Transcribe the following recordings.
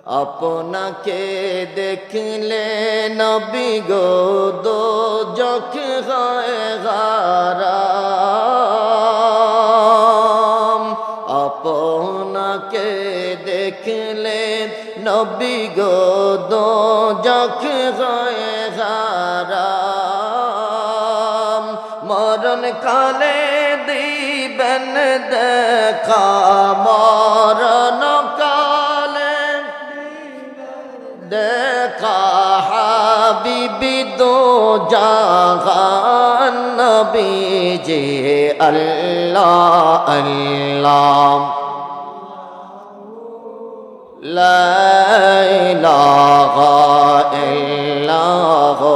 আপনাকে দেখলে নবী গো দোজখ হয় হারাম। আপনাকে দেখলে নবী গো দোজখ হয় হারাম। মরণ কালে দিবেন দেখা, মরণ কালে দেখা হাবিবি দো জাহান নবীজি আল্লাহ আল্লাহ লা ইলাহা ইল্লাল্লাহু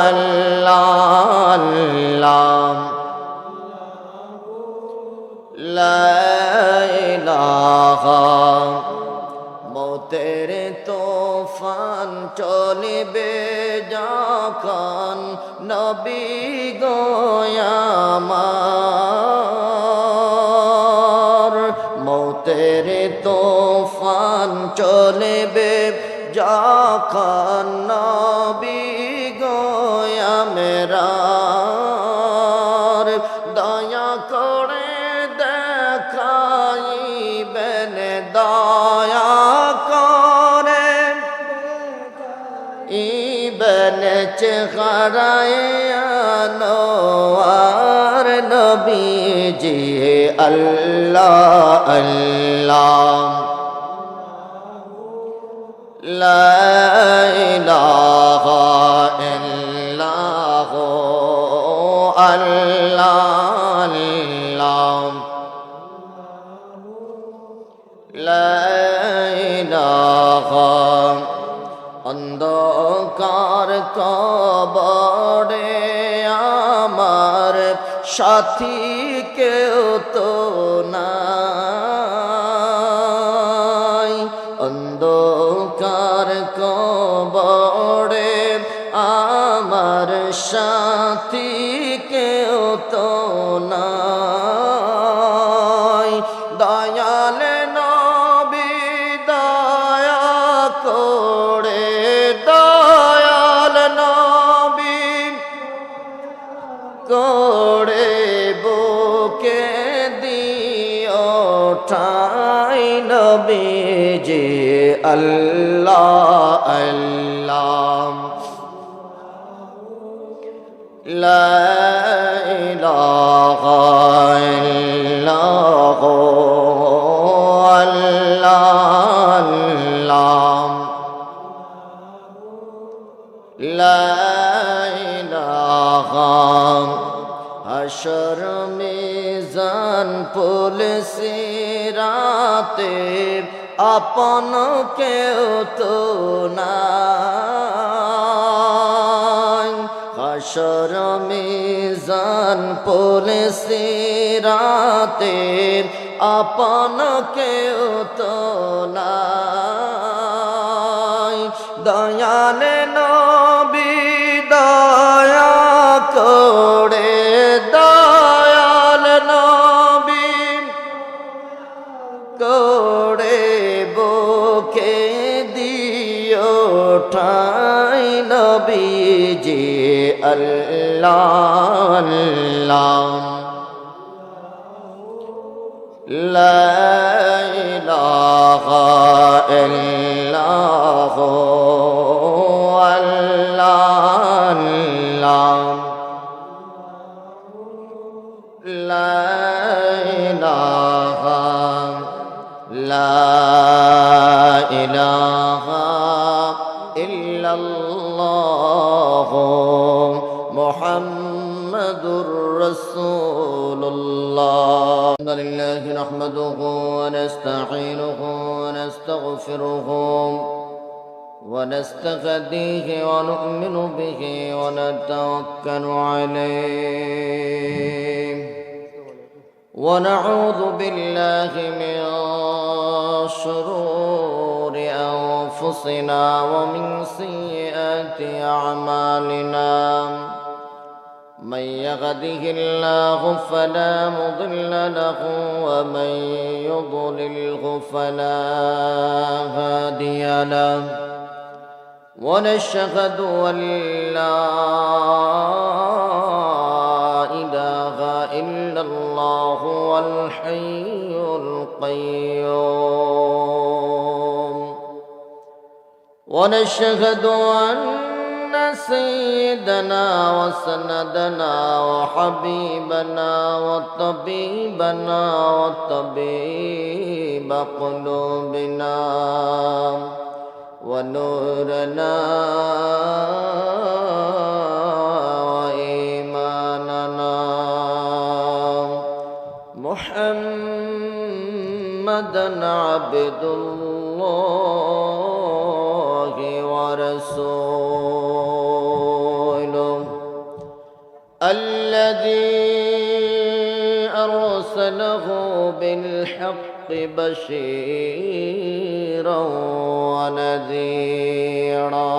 আল্লাহ আল্লাহ লা ইলাহা। মৌতের তুফান চলিবে যখন নবী গো আমার। মৌতের তুফান চলিবে যখন নবী গো আমার। দয়া করে দেখাইবেন, দয়া করে ইবেন চেহারায় আনোয়ার নবীজি আল্লাহ আল্লাহ লা ইলাহা ইল্লাল্লাহু আল্লাহ আল্লাহ লা ইলাহা। অন্ধকার কবরে আমার সাথী কেউ তো নাই। অন্ধকার কবরে আমার সাথী কেউ তো নাই। দয়াল নবী দয়া করে, দয়াল নবী করে বুকে দিও ঠাই নবীজি আল্লাহ আল্লাহ লা ইলাহা ইল্লাল্লাহু আল্লাহ আল্লাহ লা ইলাহা। হাশর মিজান পুলিশ রাতে আপন কেউ তো নাই। হাশর মিজান পুলিশ রাতে আপন কেউ তো নাই। দয়াল নবী দয়া করে, দয়াল নবী করে বুকে দিও ঠাই নবীজি আল্লাহ আল্লাহ লা ইলাহা ইল্লাল্লাহু আল্লাহ আল্লাহ লা ইলাহা লা ইলাহা ইল্লাল্লাহু মুহাম্মাদুর রাসূলুল্লাহ। আলহামদুলিল্লাহ নাহমাদুহু ওয়া নাস্তাঈনুহু ওয়া নাস্তাগফিরুহু ونستهديه ونؤمن به ونتوكل عليه ونعوذ بالله من شرور أنفسنا ومن سيئات أعمالنا من يهده الله فلا مضل له ومن يضلله فلا له ونشهد أن لا إله إلا الله والحي القيوم ونشهد أن سيدنا وسندنا وحبيبنا وطبيبنا وطبيب قلوبنا ونورنا وإيماننا محمدا عبد الله ورسوله الذي أرسله بالحق بشيرا ونذيرا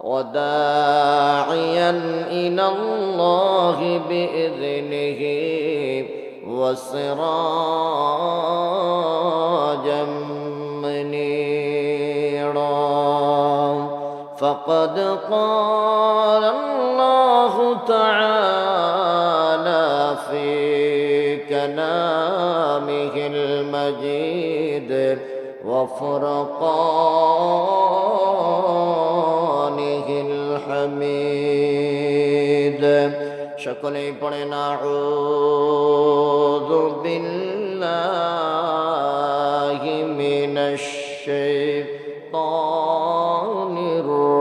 وداعيا إلى الله بإذنه وسراجا منيرا فقد قال الله تعالى في كلامه المجيد وفرقانه الحميد সকলেই পড়েন আউযু বিল্লাহি মিনাশ শাইতানির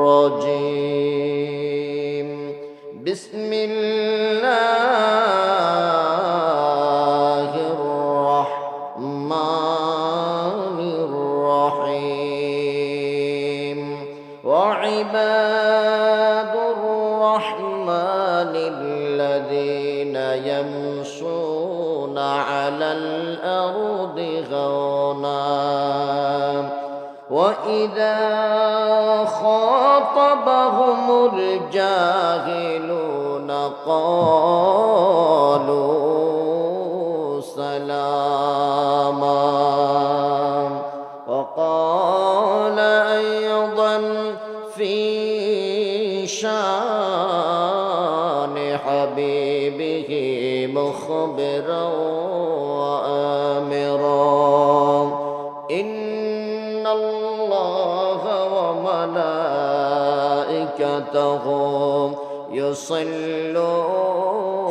রাজীম বিসমিল্লাহির রাহমানির রাহিম ওয়া ইবাদুর الذين يمشون على الأرض هونا وإذا خاطبهم الجاهلون قالوا سلاما وقال أيضا في شان حبيبه مخبرا وآمرا إن الله وملائكته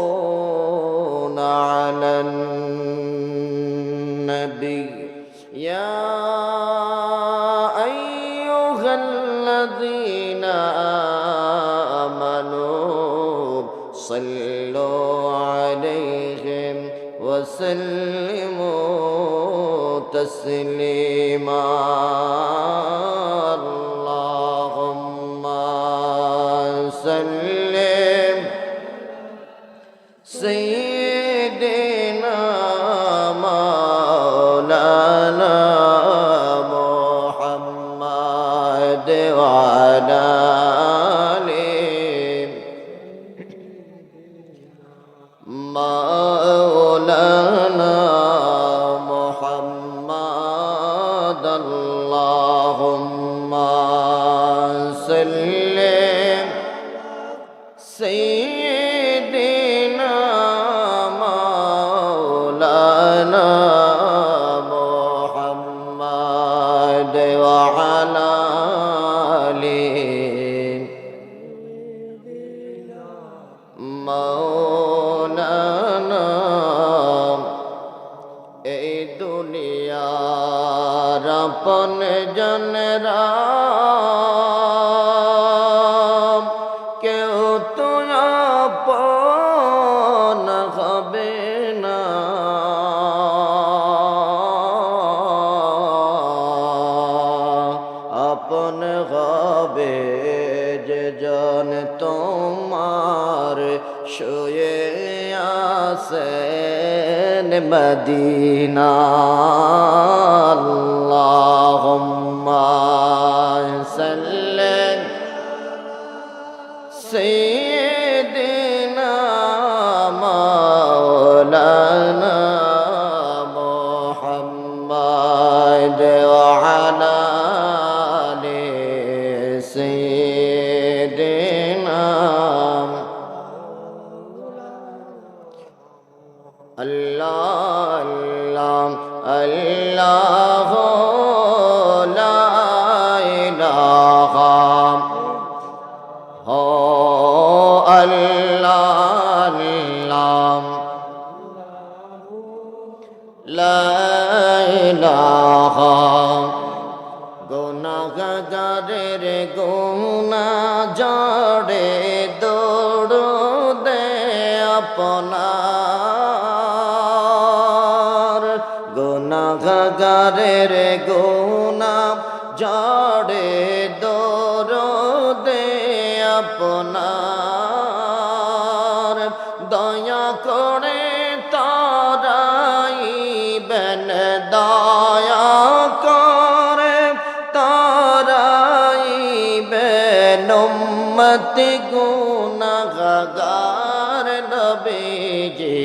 يصلون على النبي يا أيها الذين آمنوا صلوا عليهم وسلموا تسليما اللهم سلم سيدنا مولانا محمد وعلى مولانا محمد اللهم سلم سيدنا مولانا محمد وعلى آله مولانا এই দুনিয়ার আপন জনরা কেউ তো আপন হবে না আপন হবে যে জন তোমার শুয়ে আছেন মদিনা আল্লাহুম্মা সাল্লি সাইয়্যিদিনা মাওলানা মুহাম্মদ ওয়া ইলাহা লা ইলাহা আল্লাহ আল্লাহ লা ইলাহা গুনাহগারের গুনাহ জড়ে দরুদে আপনার গুনাহগারের গুনাহ জড়ে দরুদে আপনার দয়া করে তারাইবেন দয়া করে তারাইবেন উম্মতি গুনাহগার নবীজি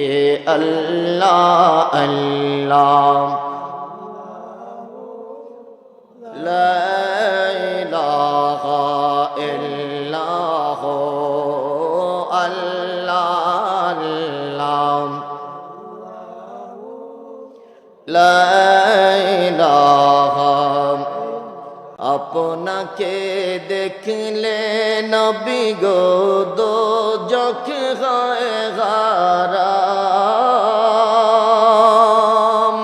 আল্লাহ আল্লাহ লা ইলাহা ইল্লাল্লাহ আল্লাহ আল্লাহ লা ইলাহা আপনাকে দেখলে নবী গো দোজখ হয় হারাম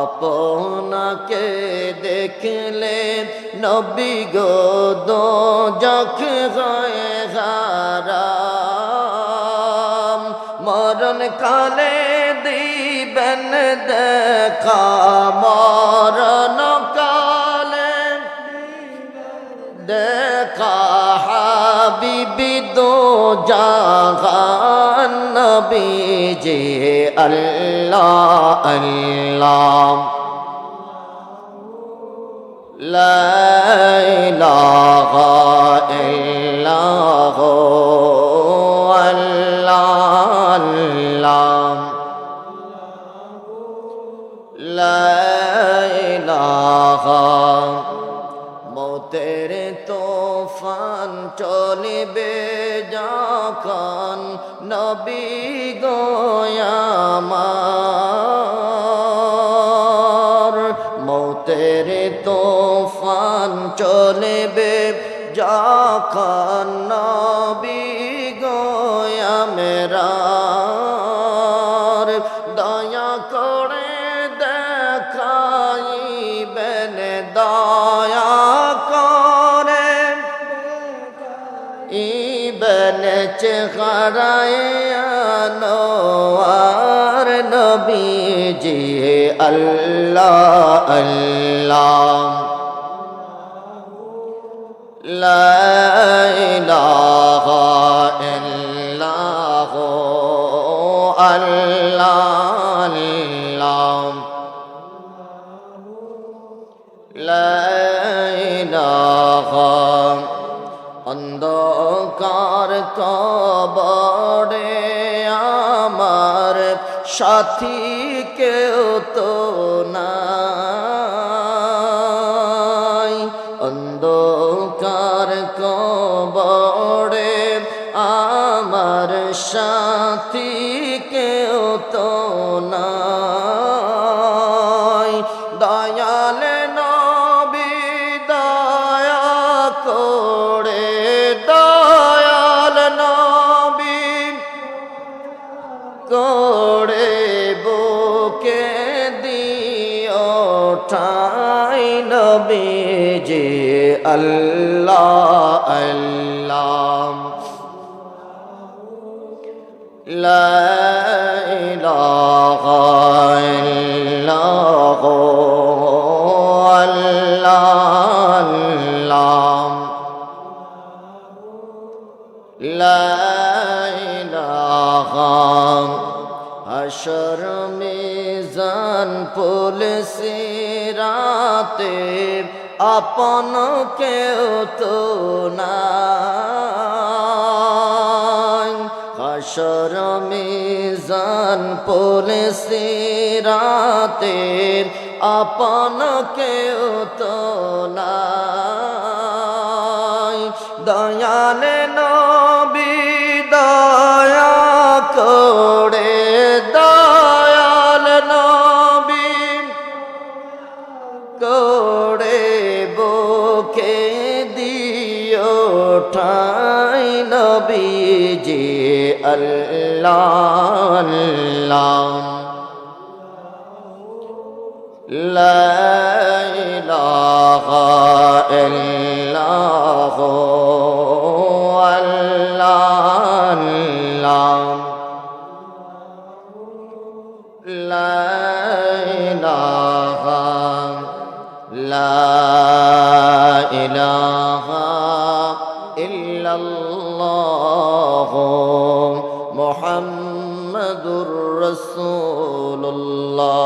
আপনাকে দেখলে নবী গো দোজখ হয় হারাম মরণ কালে দিবেন দেখা মরণ কালে দেখা হাবিবি দো জাহান নবীজি আল্লাহ আল্লাহ লা ইলাহা ইল্লাল্লাহ আল্লাহ আল্লাহ লা ইলাহা মতের তুফান চলিবে যখন নবী গো আমার মতের তুফান চলিবে যখন নবী গো আমার দয়া করে দেখাইবেন দয়া করে ইবেন চেহারায় আনোয়ার নবীজি আল্লাহ আল্লাহ লা ইলাহা ইল্লাল্লাহ আল্লাহ আল্লাহ লা ইলাহা অন্ধকার কবরে আমার সাথী কেউ তো নাই অন্ধকার কবরে আমার সাথী কেউ তো নাই দয়াল নবী দয়া করে দয়াল নবী করে বুকে দিও ঠাই নবীজি আল্লাহ আল্লাহ লা ইলাহা ইল্লাল্লাহ আল্লাহ আল্লাহ লা ইলাহা হাশর মিজান পুলিশ রাতে আপন কেউ তো নাই হাশর মিজান পুলিশ রাতে আপন কেউ তো নাই দয়াল নবী দয়া করে দয়াল নবী করে বুকে দিও ঠাই নবীজি আল্লাহ আল্লাহ লা ইলাহা ইল্লাল্লাহু আল্লাহ আল্লাহ লা ইলাহা ইল্লাল্লাহু মুহাম্মাদুর রাসূলুল্লাহ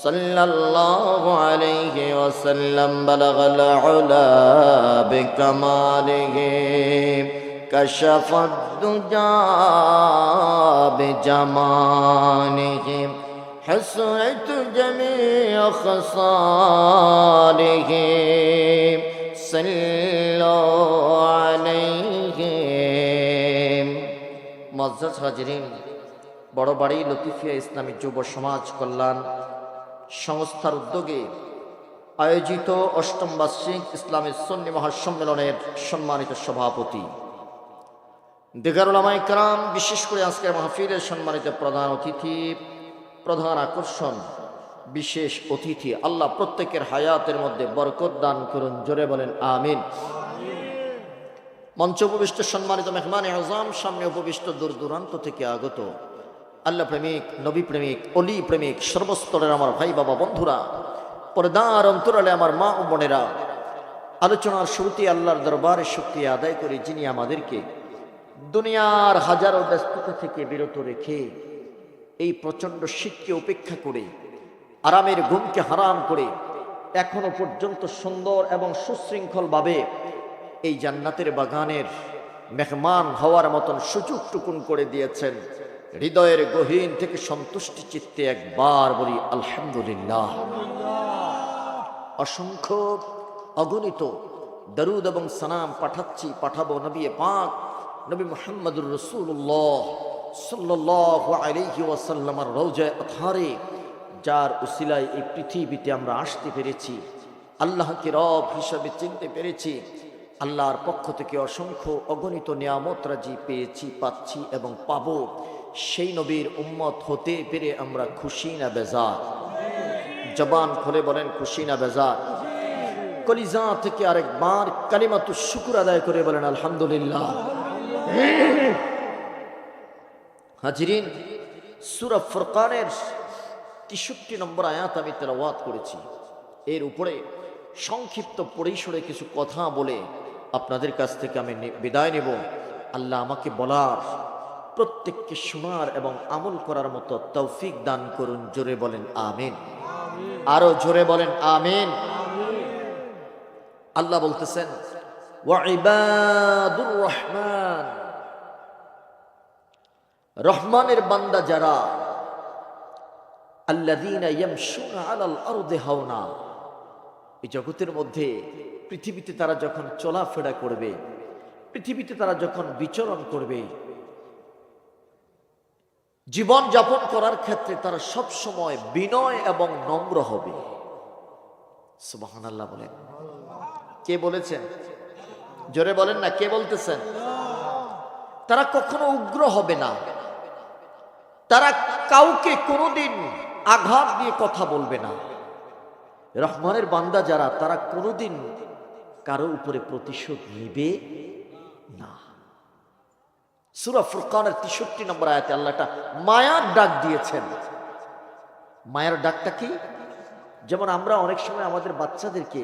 সাল্লাল্লাহু আলাইহি ওয়াসাল্লাম বালাগাল উলা বিকামালিহি কাশাফাদ দুজা বিজামানিহি حسنت جميع خصاله صلوا عليه মুআজ্জাজ হাজিরিন বড়বাড়ি লতিফিয়া ইসলামী যুব সমাজ কল্যাণ সংস্থার উদ্যোগে আয়োজিত অষ্টম বার্ষিক ইসলামী সুন্নি মহাসম্মেলনের সম্মানিত সভাপতি দিগার উলামায়ে কেরাম, বিশেষ করে আজকের মাহফিলের সম্মানিত প্রধান অতিথি, প্রধান আকর্ষণ, বিশেষ অতিথি, আল্লাহ প্রত্যেকের হায়াতের মধ্যে বরকত দান করুন, জোরে বলেন আমিন। মঞ্চ উপবিষ্ট সম্মানিত মেহমানে আজম, সামনে উপবিষ্ট দূর দূরান্ত থেকে আগত আল্লাহ প্রেমিক, নবী প্রেমিক, অলি প্রেমিক, সর্বস্তরের আমার ভাই বাবা বন্ধুরা, পর্দার অন্তরালে আমার মা ও বোনেরা, আলোচনার শুরুতে আল্লাহর দরবারে শুকরিয়া আদায় করে যিনি আমাদেরকে দুনিয়ার হাজারো ব্যস্ততা থেকে বিরত রেখে এই প্রচণ্ড শীতকে উপেক্ষা করে আরামের ঘুমকে হারাম করে এখনো পর্যন্ত সুন্দর এবং সুশৃঙ্খলভাবে এই জান্নাতের বাগানের মেহমান হওয়ার মতন সুযোগ টুকুন করে দিয়েছেন। হৃদয়ের গহীন থেকে সন্তুষ্টি চিত্তে একবার বলি আলহামদুলিল্লাহ। অসংখ্য অগণিত দরুদ এবং সালাম পাঠাবো নবী পাক নবী মুহাম্মদুর রাসূলুল্লাহ সাল্লাল্লাহু আলাইহি ওয়াসাল্লামের রওজা আতহারে, যার উসিলায় এই পৃথিবীতে আমরা আসতে পেরেছি, আল্লাহকে রব হিসাবে চিনতে পেরেছি, আল্লাহর পক্ষ থেকে অসংখ্য অগণিত নিয়ামত রাজি পেয়েছি, পাচ্ছি এবং পাবো। সেই নবীর উম্মত হতে পেরে আমরা খুশি না বেজার? জবান খুলে বলেন খুশি না বেজার? কলিজা থেকে আরেকবার কালিমাতুশ শুকর আদায় করে বলেন আলহামদুলিল্লাহ। হাজিরিন, সূরা ফুরকানের ৬৩ নম্বর আয়াত আমি তেলাওয়াত করেছি। এর উপরে সংক্ষিপ্ত পরিসরে কিছু কথা বলে আপনাদের কাছ থেকে আমি বিদায় নেব। আল্লাহ আমাকে বলার, প্রত্যেককে শোনার এবং আমল করার মতো তৌফিক দান করুন, জোরে বলেন আমিন। আরো জোরে বলেন আমিন। আল্লাহ বলতেছেন ওয়া ইবাদুর রহমান, রহমানের বান্দা যারা, আল্লাযীনা ইয়ামশুনা আলাল আরদি হাওনা, এই জগতের মধ্যে পৃথিবীতে তারা যখন চলাফেরা করবে, পৃথিবীতে তারা যখন বিচরণ করবে, জীবন যাপন করার ক্ষেত্রে তারা সব সময় বিনয় এবং নম্র হবে। সুবহানাল্লাহ বলেন। কে বলেছেন? জোরে বলেন না, কে বলতেছেন? তারা কখনো উগ্র হবে না, তারা কাউকে কোনোদিন আঘাত দিয়ে কথা বলবে না। রহমানের বান্দা যারা, তারা কোনোদিন কারো উপরে প্রতিশোধ নিবে না। সূরা ফুরকানের ৬৩ নম্বর আয়াতে আল্লাহ একটা মায়ার ডাক দিয়েছেন। মায়ার ডাকটা কি? যেমন আমরা অনেক সময় আমাদের বাচ্চাদেরকে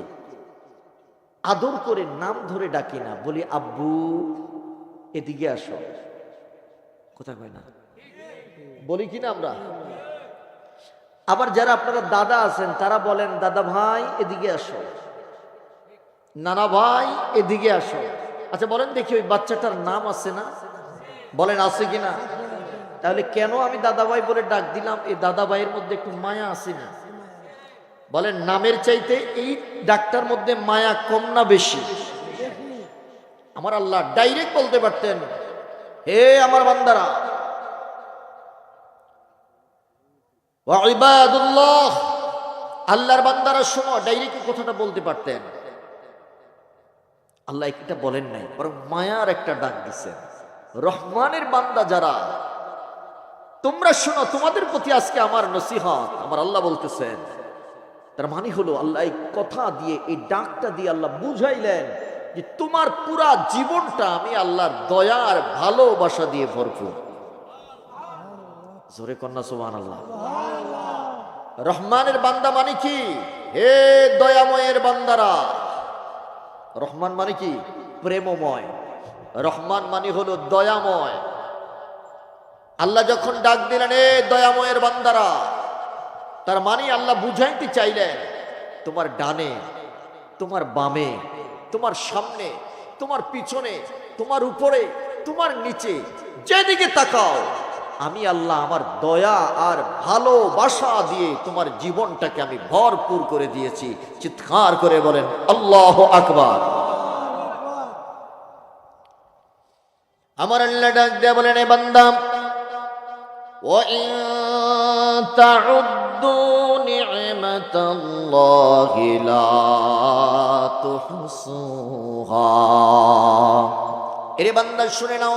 আদর করে নাম ধরে ডাকি না, বলি আব্বু এদিকে আসো, কথা কয় না, বলি কিনা আমরা? আবার যারা আপনারা দাদা আছেন তারা বলেন দাদা ভাই এদিকে আসো, নানা ভাই এদিকে আসো। আচ্ছা বলেন দেখি, ওই বাচ্চাটার নাম আছে না? বলেন আছে কিনা? তাহলে কেন আমি দাদা ভাই বলে ডাক দিলাম? এই দাদা ভাইয়ের মধ্যে একটু মায়া আছে না? বলেন নামের চাইতে এই ডাকটার মধ্যে মায়া কম না বেশি? আমার আল্লাহ ডাইরেক্ট বলতে পারতেন, হে আমার বান্দারা, ওয়া ইবাদুল্লাহ, আল্লাহর বান্দারা শোনো, ডাইরেক্ট কথাটা বলতে পারতেন, আল্লাহ এটা বলেন নাই, বরং মায়ার একটা ডাক দিচ্ছেন। রহমানের বান্দা যারা, তোমরা শোনো, তোমাদের প্রতি আজকে আমার নসিহত। আমার আল্লাহ বলতেছেন, তার মানে হলো আল্লাহ এই কথা দিয়ে, এই ডাকটা দিয়ে আল্লাহ বুঝাইলেন যে তোমার পুরা জীবনটা আমি আল্লাহর দয়ার ভালোবাসা দিয়ে ভরপুর। জোরে কন্যা সুবহানাল্লাহ। রহমানের বান্দা মানে কি? হে দয়াময়ের বান্দারা। রহমান মানে কি? প্রেমময়। রহমান মানে হলো দয়াময়। আল্লাহ যখন ডাক দিলেন এ দয়াময়ের বান্দারা, তার মানে আল্লাহ বুঝাইতে চাইলেন তোমার ডানে, তোমার বামে, তোমার সামনে, তোমার পিছনে, তোমার উপরে, তোমার নিচে, যেদিকে তাকাও আমি আল্লাহ আমার দয়া আর ভালোবাসা দিয়ে তোমার জীবনটাকে আমি ভরপুর করে দিয়েছি। চিৎকার করে বলেন আল্লাহু আকবার। আমার আল্লাহ ডাক দেয়া বলেন, এ বান্দা, وَإِن تَعُدُّوا نِعْمَةَ اللَّهِ لَا تُحْصُوهَا। এরে বান্দা শুনে নাও,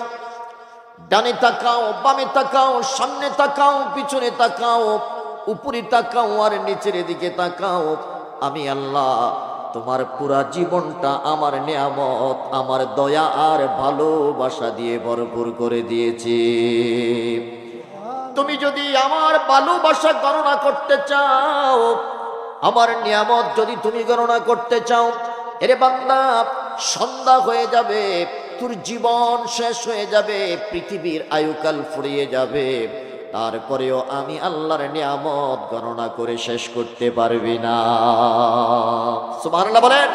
ডানে তাকাও, বামে তাকাও, সামনে তাকাও, পিছনে তাকাও, উপরে তাকাও আর নিচের দিকে তাকাও, আমি আল্লাহ তোমার পুরা জীবনটা আমার নিয়ামত, আমার দয়া আর ভালোবাসা দিয়ে ভরপুর করে দিয়েছি। তুমি যদি আমার ভালোবাসা গণনা করতে চাও, আমার নিয়ামত যদি তুমি গণনা করতে চাও, এরে বান্দা, সন্ধ্যা হয়ে যাবে, তোর জীবন শেষ হয়ে যাবে, পৃথিবীর আয়ুকাল ফুরিয়ে যাবে, তারপরেও আমি আল্লাহর নিয়ামত গণনা করে শেষ করতে পারবি না। সুবহানাল্লাহ বলেন।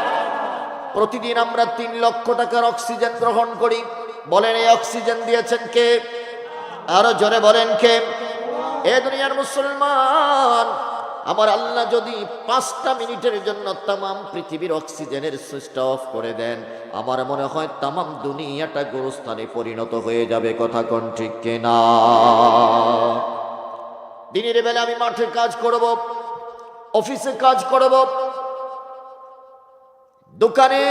প্রতিদিন আমরা 3 লক্ষ টাকার অক্সিজেন গ্রহণ করি। বলেন এই অক্সিজেন দিয়েছেন কে? আরো জোরে বলেন কে? এ দুনিয়ার মুসলমান, আমার আল্লাহ যদি 5টা মিনিটের জন্য তামাম পৃথিবীর অক্সিজেনের সুইচ অফ করে দেন, আমার মনে হয় তামাম দুনিয়াটা গোরস্থানে পরিণত হয়ে যাবে। কথা কোন ঠিক কিনা? দিনের বেলা আমি মাঠে কাজ করব, অফিসে কাজ করব, দোকানে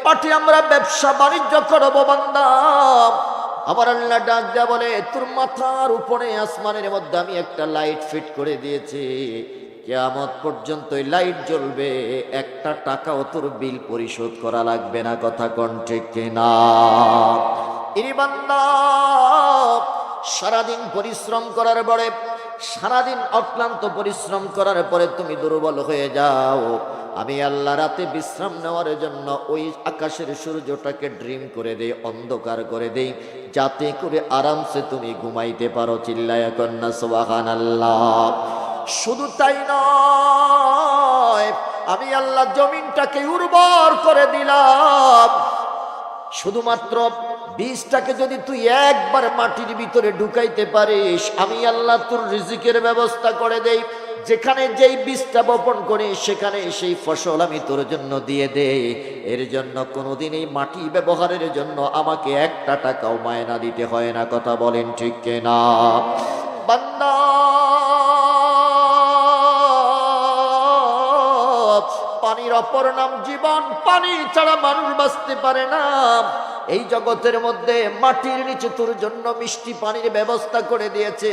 পাঠে আমরা ব্যবসা বাণিজ্য করব। বান্দা, আমার আল্লাহ ডাক দেয়া বলে, তোর মাথার উপরে আসমানের মধ্যে আমি একটা লাইট ফিট করে দিয়েছি, কিয়ামত পর্যন্ত এই লাইট জ্বলবে, 1 টাকাও তোর বিল পরিশোধ করা লাগবে না। কথা কোন ঠিক কিনা? এই বান্দা, সারাদিন পরিশ্রম করার পরে, সারাদিন অক্লান্ত পরিশ্রম করার পরে তুমি দুর্বল হয়ে যাও, আমি আল্লাহ রাতে বিশ্রাম নেওয়ার জন্য ওই আকাশের সূর্যটাকে ড্রিম করে দেই, অন্ধকার করে দেই, যাতে করে আরামসে তুমি ঘুমাইতে পারো। চিল্লায়া কন্যা সুবহানাল্লাহ। শুধু তাই নয়, আমি আল্লাহ জমিনটাকে উর্বর করে দিলাম। শুধুমাত্র বীজটাকে যদি তুই একবার মাটির ভিতরে ঢুকাইতে পারিস, আমি আল্লাহ তোর রিজিকের ব্যবস্থা করে দেই। যেখানে যেই বীজটা বপন করে সেখানে সেই ফসল আমি তোর জন্য দিয়ে দেই। এর জন্য কোনোদিন এই মাটি ব্যবহারের জন্য আমাকে 1 টাকাও মায়না দিতে হয় না। কথা বলেন ঠিক কিনা? বান্দা, পানির অপর নাম জীবন, পানি ছাড়া মানুষ বাঁচতে পারে না। এই জগতের মধ্যে মাটির নিচে তোর জন্য মিষ্টি পানির ব্যবস্থা করে দিয়েছে।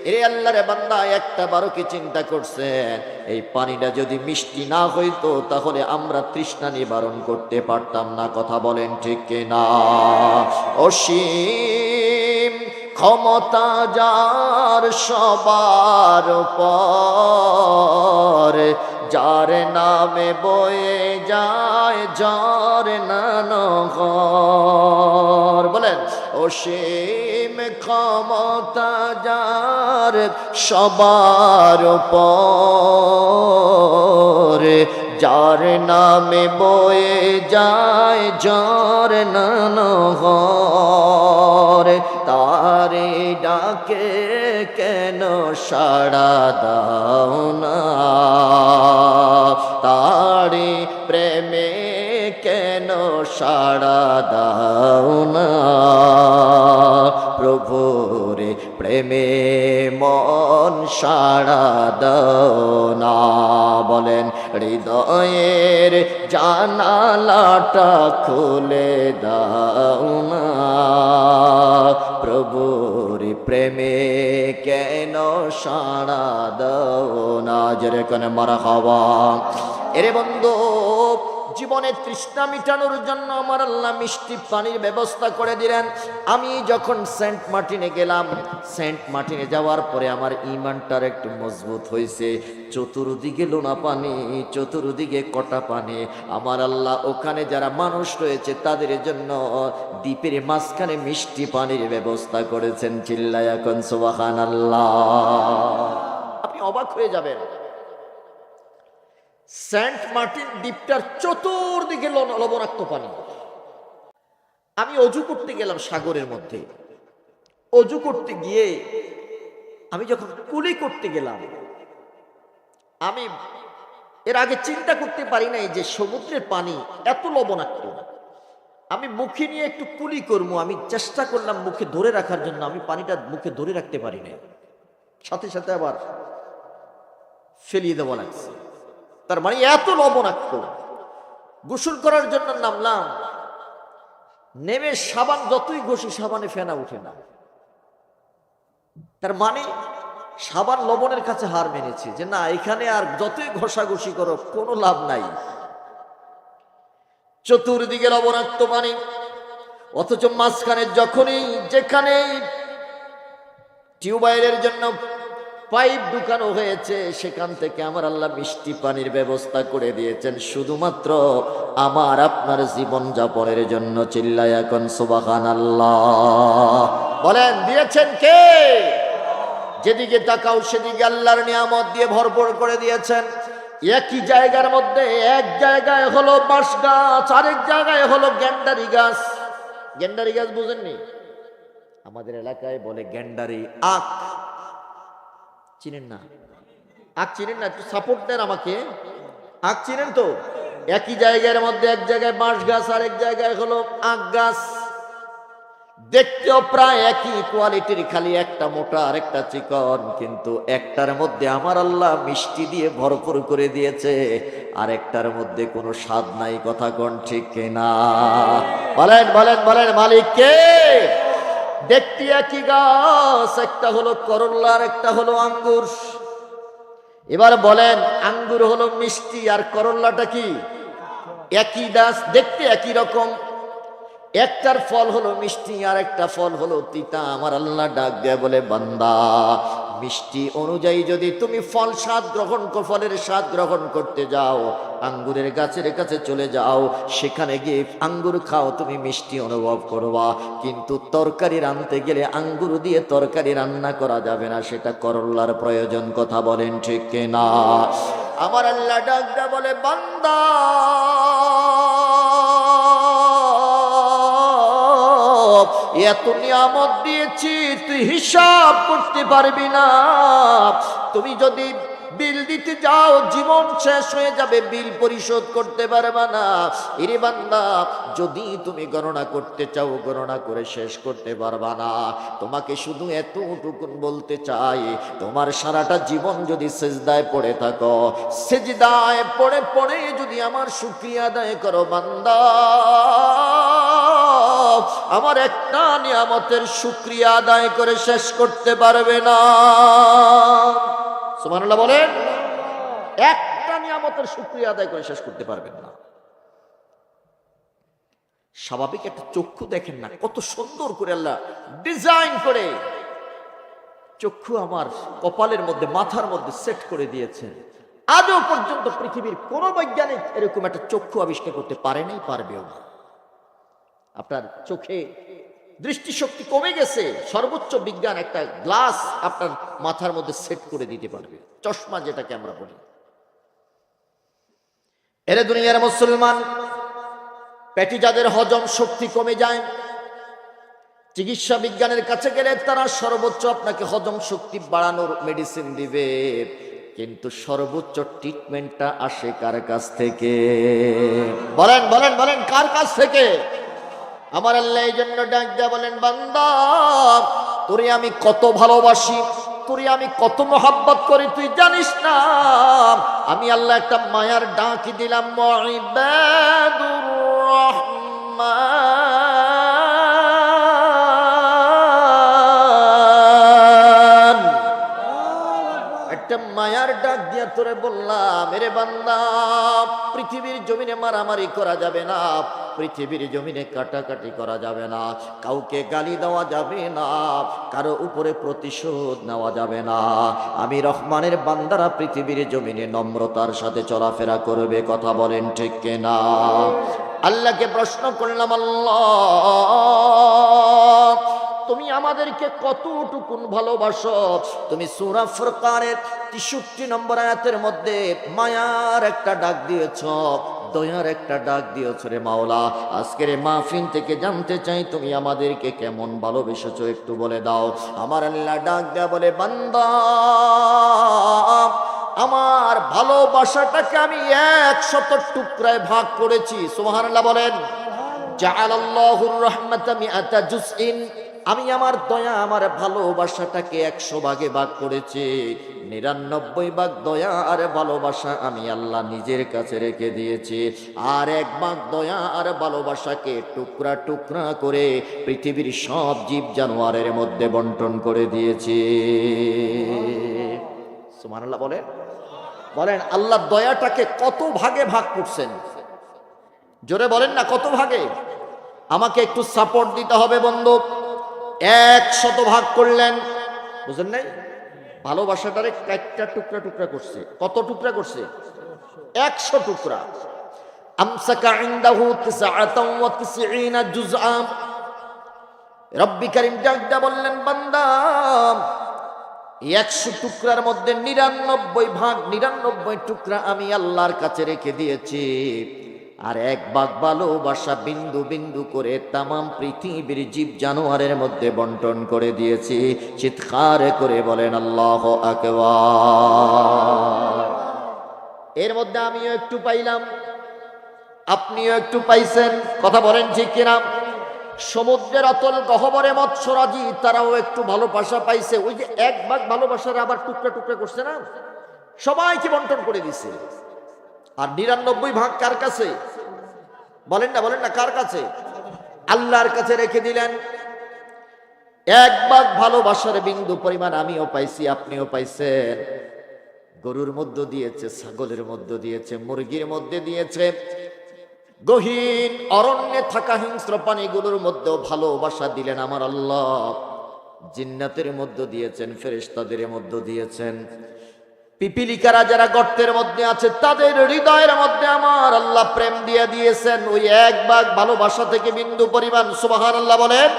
এরে আল্লাহর বান্দা, একটা বারো কি চিন্তা করছেন, এই পানিটা যদি মিষ্টি না হইতো তাহলে আমরা তৃষ্ণা নিবারণ করতে পারতাম না। কথা বলেন ঠিক কিনা? অসীম ক্ষমতা যার সবার উপর, যার নামে বয়ে যায় যার নানঘর। বলেন অসীম ক্ষমতা যার সবার উপর, যার নামে বয়ে যায় যার নানঘর, তারে ডাকে কেন সাড়া দাও না, তারে প্রেমে কেন সাড়া দাও না, প্রভুরে প্রেমে মন সাড়া দাও না। বলেন হৃদয়ের জানালাটা খুলে দাও না, প্রভুর প্রেমে কেন সাড়া দাও না। যেরকম মারহাবা। এরে বন্ধু, জীবনের তৃষ্ণা মিটানোর জন্য আমার আল্লাহ মিষ্টি পানির ব্যবস্থা করে দিলেন। আমি যখন সেন্ট মার্টিনে গেলাম, সেন্ট মার্টিনে যাওয়ার পরে আমার ইমানটার একটু মজবুত হয়েছে। চতুর্দিকে লোনা পানি, চতুর্দিকে কটা পানি। আমার আল্লাহ ওখানে যারা মানুষ রয়েছে তাদের জন্য দ্বীপের মাঝখানে মিষ্টি পানির ব্যবস্থা করেছেন। চিল্লায়া এখন সুবহানাল্লাহ। আপনি অবাক হয়ে যাবেন। সেন্ট মার্টিন দ্বীপটার চতুর্দিকে লবণাক্ত পানি। আমি অজু করতে গেলাম সাগরের মধ্যে। অজু করতে গিয়ে আমি যখন কুলি করতে গেলাম, আমি এর আগে চিন্তা করতে পারি নাই যে সমুদ্রের পানি এত লবণাক্ত। আমি মুখে নিয়ে একটু কুলি করবো, আমি চেষ্টা করলাম মুখে ধরে রাখার জন্য, আমি পানিটা মুখে ধরে রাখতে পারি নাই, সাথে সাথে আবার ফেলিয়ে দেওয়া লাগছে। তার মানে এত লবণাক্ত। গোসল করার জন্য নামলাম, নেমে সাবান যতই ঘষি সাবানে ফেনা উঠে না। তার মানে সাবান লবণের কাছে হার মেনেছে যে না, এখানে আর যতই ঘষাঘষি করো কোনো লাভ নাই। চতুর্দিকে লবণাক্ত পানি, অথচ মাঝখানে যখনই যেখানে টিউবওয়েলের জন্য পাইপ ঢুকানো হয়েছে সেখান থেকে আমার আল্লাহ মিষ্টি পানির ব্যবস্থা করে দিয়েছেন শুধুমাত্র আমার আপনার জীবন যাপনের জন্য। চিল্লায় এখন সুবহানাল্লাহ। বলেন দিয়েছেন কে? যেদিকে তাকাও সেদিকে আল্লাহর নিয়ামত দিয়ে ভরপুর করে দিয়েছেন। একই জায়গার মধ্যে এক জায়গায় হলো বাঁশ গাছ, আরেক জায়গায় হলো গ্যান্ডারি গাছ। গ্যান্ডারি গাছ বুঝেননি? আমাদের এলাকায় বলে গ্যান্ডারি আখ। চিনেন না? আখ চিনেন না? একটু সাপোর্ট দেন আমাকে। আখ চিনেন তো? একই জায়গার মধ্যে এক জায়গায় বাঁশ গাছ, আরেক জায়গায় হলো আখ গাছ। দেখতেও প্রায় একই কোয়ালিটির, খালি একটা মোটা আর একটা চিকন, কিন্তু একটার মধ্যে আমার আল্লাহ মিষ্টি দিয়ে ভরপুর করে দিয়েছে, আর একটার মধ্যে কোনো স্বাদ নাই। কথা কোন ঠিক কিনা? বলেন বলেন বলেন, মালিক কে? দেখতে একই গাছ, একটা হলো করল্লা আর একটা হলো আঙ্গুর। এবার বলেন, আঙ্গুর হলো মিষ্টি আর করল্লাটা কি? একই গাছ, দেখতে একই রকম। একটার ফল হলো মিষ্টি আর একটা ফল হলো তিতা। আমার আল্লাহ ডাক দেয়া বলে, বান্দা মিষ্টি অনুযায়ী যদি তুমি ফলের স্বাদ গ্রহণ করতে যাও, আঙ্গুরের গাছের কাছে চলে যাও, সেখানে গিয়ে আঙ্গুর খাও, তুমি মিষ্টি অনুভব করবা। কিন্তু তরকারি রাঁধতে গেলে আঙ্গুর দিয়ে তরকারি রান্না করা যাবে না, সেটা করল্লার প্রয়োজন। কথা বলেন ঠিক কিনা? আমার আল্লাহ ডাক দেয়া বলে, বান্দা এত নিয়ামত দিয়েছি, তুই হিসাব করতে পারবি না। তুমি যদি বিল দিতে যাও জীবন শেষ হয়ে যাবে, বিল পরিশোধ করতে পারবে না। এরে বান্দা, যদি তুমি গণনা করতে চাও গণনা করে শেষ করতে পারবা না। তোমাকে শুধু এতটুকুন বলতে চাই, তোমার সারাটা জীবন যদি সেজদায় পড়ে থাকো, সেজদায় পড়ে পড়ে যদি আমার শুকরিয়া আদায় করো বান্দা, আমার একটা নিয়ামতের শুকরিয়া আদায় করে শেষ করতে পারবে না। সুবহানাল্লাহ বলেন। একটা নিয়ামতের শুকরিয়া আদায় করে শেষ করতে পারবেন না। স্বাভাবিক একটা চক্ষু দেখেন না, কত সুন্দর করে আল্লাহ ডিজাইন করে চক্ষু আমার কপালের মধ্যে, মাথার মধ্যে সেট করে দিয়েছেন। আজও পর্যন্ত পৃথিবীর কোন বৈজ্ঞানিক এরকম একটা চক্ষু আবিষ্কার করতে পারে নাই, পারবেও না। আপনার চোখে দৃষ্টিশক্তি কমে গেছে, সর্বোচ্চ বিজ্ঞান একটা গ্লাস আপনার মাথার মধ্যে সেট করে দিতে পারবে, চশমা যেটাকে আমরা বলি। এরে দুনিয়ার মুসলমান, পেটে যাদের হজম শক্তি কমে যায়, চিকিৎসা বিজ্ঞানের কাছে গেলে তারা সর্বোচ্চ আপনাকে হজম শক্তি বাড়ানোর মেডিসিন দিবে, কিন্তু সর্বোচ্চ ট্রিটমেন্টটা আসে কার কাছ থেকে? বলেন বলেন বলেন, কার কাছ থেকে? আমার আল্লাহ এই জন্য ডাক দেয়া বলেন, বান্দা তোরে আমি কত ভালোবাসি, তোরে আমি কত মোহাব্বত করি তুই জানিস না। আমি আল্লাহ একটা মায়ার ডাক দিলাম, মুইবাদুর রহমান, একটা মায়ার ডাক দিয়া তোরে বললাম, মেরে বান্দা পৃথিবীর জমিনে মারামারি করা যাবে না, পৃথিবীর জমিনে কাটাকাটি করা যাবে না, কাউকে গালি দেওয়া যাবে না, কারো উপরে প্রতিশোধ নেওয়া যাবে না। আমি রহমানের বান্দারা পৃথিবীর জমিনে নম্রতার সাথে চলাফেরা করবে। কথা বলেন ঠিক কিনা? আল্লাহকে প্রশ্ন করলাম, আল্লাহ তুমি আমাদেরকে কতটুকুন ভালোবাসো? তুমি সূরা ফুরকানের 63 নম্বর আয়াতের মধ্যে মায়ার একটা ডাক দিয়েছ, দয়ার একটা ডাক দিয়েছ রে মাওলা। আজকের মাহফিল থেকে জানতে চাই তুমি আমাদেরকে কেমন ভালোবেসেছো, একটু বলে দাও। আমার আল্লাহ ডাক দেয়া বলে, বান্দা আমার ভালোবাসাটাকে আমি 100 টুকরায় ভাগ করেছি। সুবহানাল্লাহ বলেন। জাআলাল্লাহুর রাহমাতা মিআতা জুজইন, আমি আমার দয়া আমার ভালোবাসাটাকে 100 ভাগে ভাগ করেছি। 99 ভাগ দয়া আর ভালোবাসা আমি আল্লাহ নিজের কাছে রেখে দিয়েছি, আর 1 ভাগ দয়া আর ভালোবাসাকে টুকরা টুকরা করে পৃথিবীর সব জীব জানোয়ারের মধ্যে বন্টন করে দিয়েছি। সুবহানাল্লাহ বলেন। বলেন আল্লাহ দয়াটাকে কত ভাগে ভাগ করছেন? জোরে বলেন না, কত ভাগে? আমাকে একটু সাপোর্ট দিতে হবে বন্ধু। 100 ভাগ করলেন, বুঝেন নাই? ভালোবাসাটারে একটা টুকরা টুকরা করছে। কত টুকরা করছে? 100 টুকরা। আমসাকা ইনদাহু 99 জুজআ। রব্বি কারীম ডাকদা বললেন, বান্দা 100 টুকরার মধ্যে 99 ভাগ, 99 টুকরা আমি আল্লাহর কাছে রেখে দিয়েছি, আর 1 ভাগ ভালোবাসা বিন্দু বিন্দু করে তামাম পৃথিবীর জীব জানোয়ারের মধ্যে বন্টন করে দিয়েছি। চিৎকার করে বলেন আল্লাহু আকবার। এর মধ্যে আমিও একটু পাইলাম, আপনিও একটু পাইছেন। কথা বলেন ঠিক কিনা? সমুদ্রের অতল গহ্বরে মৎস্যরাজি তারাও একটু ভালোবাসা পাইছে। ওই যে 1 ভাগ ভালোবাসার আবার টুকরা টুকরা করছে না, সবাইকে বন্টন করে দিছে। আর 99 ভাগ কার কাছে? বলেন না, বলেন না, কার কাছে? আল্লাহর কাছে রেখে দিলেন। 1 ভাগ ভালোবাসার বিন্দু পরিমাণ আমিও পাইছি, আপনিও পাইছেন। গরুর মধ্যে দিয়েছে, ছাগলের মধ্যে দিয়েছে, মুরগির মধ্যে দিয়েছে, গহীন অরণ্যে থাকা হিংস্র প্রাণীগুলোর মধ্যেও ভালোবাসা দিলেন আমার আল্লাহ। জিন্নাতের মধ্যে দিয়েছেন, ফেরেশতাদের মধ্যে দিয়েছেন, পিপিলিকারা যারা গর্তের মধ্যে আছে তাদের হৃদয়ের মধ্যে আমার আল্লাহ প্রেম দিয়ে দিয়েছেন। ওই 1 ভাগ ভালোবাসা থেকে বিন্দু পরিমাণ। সুবহানাল্লাহ বলেন।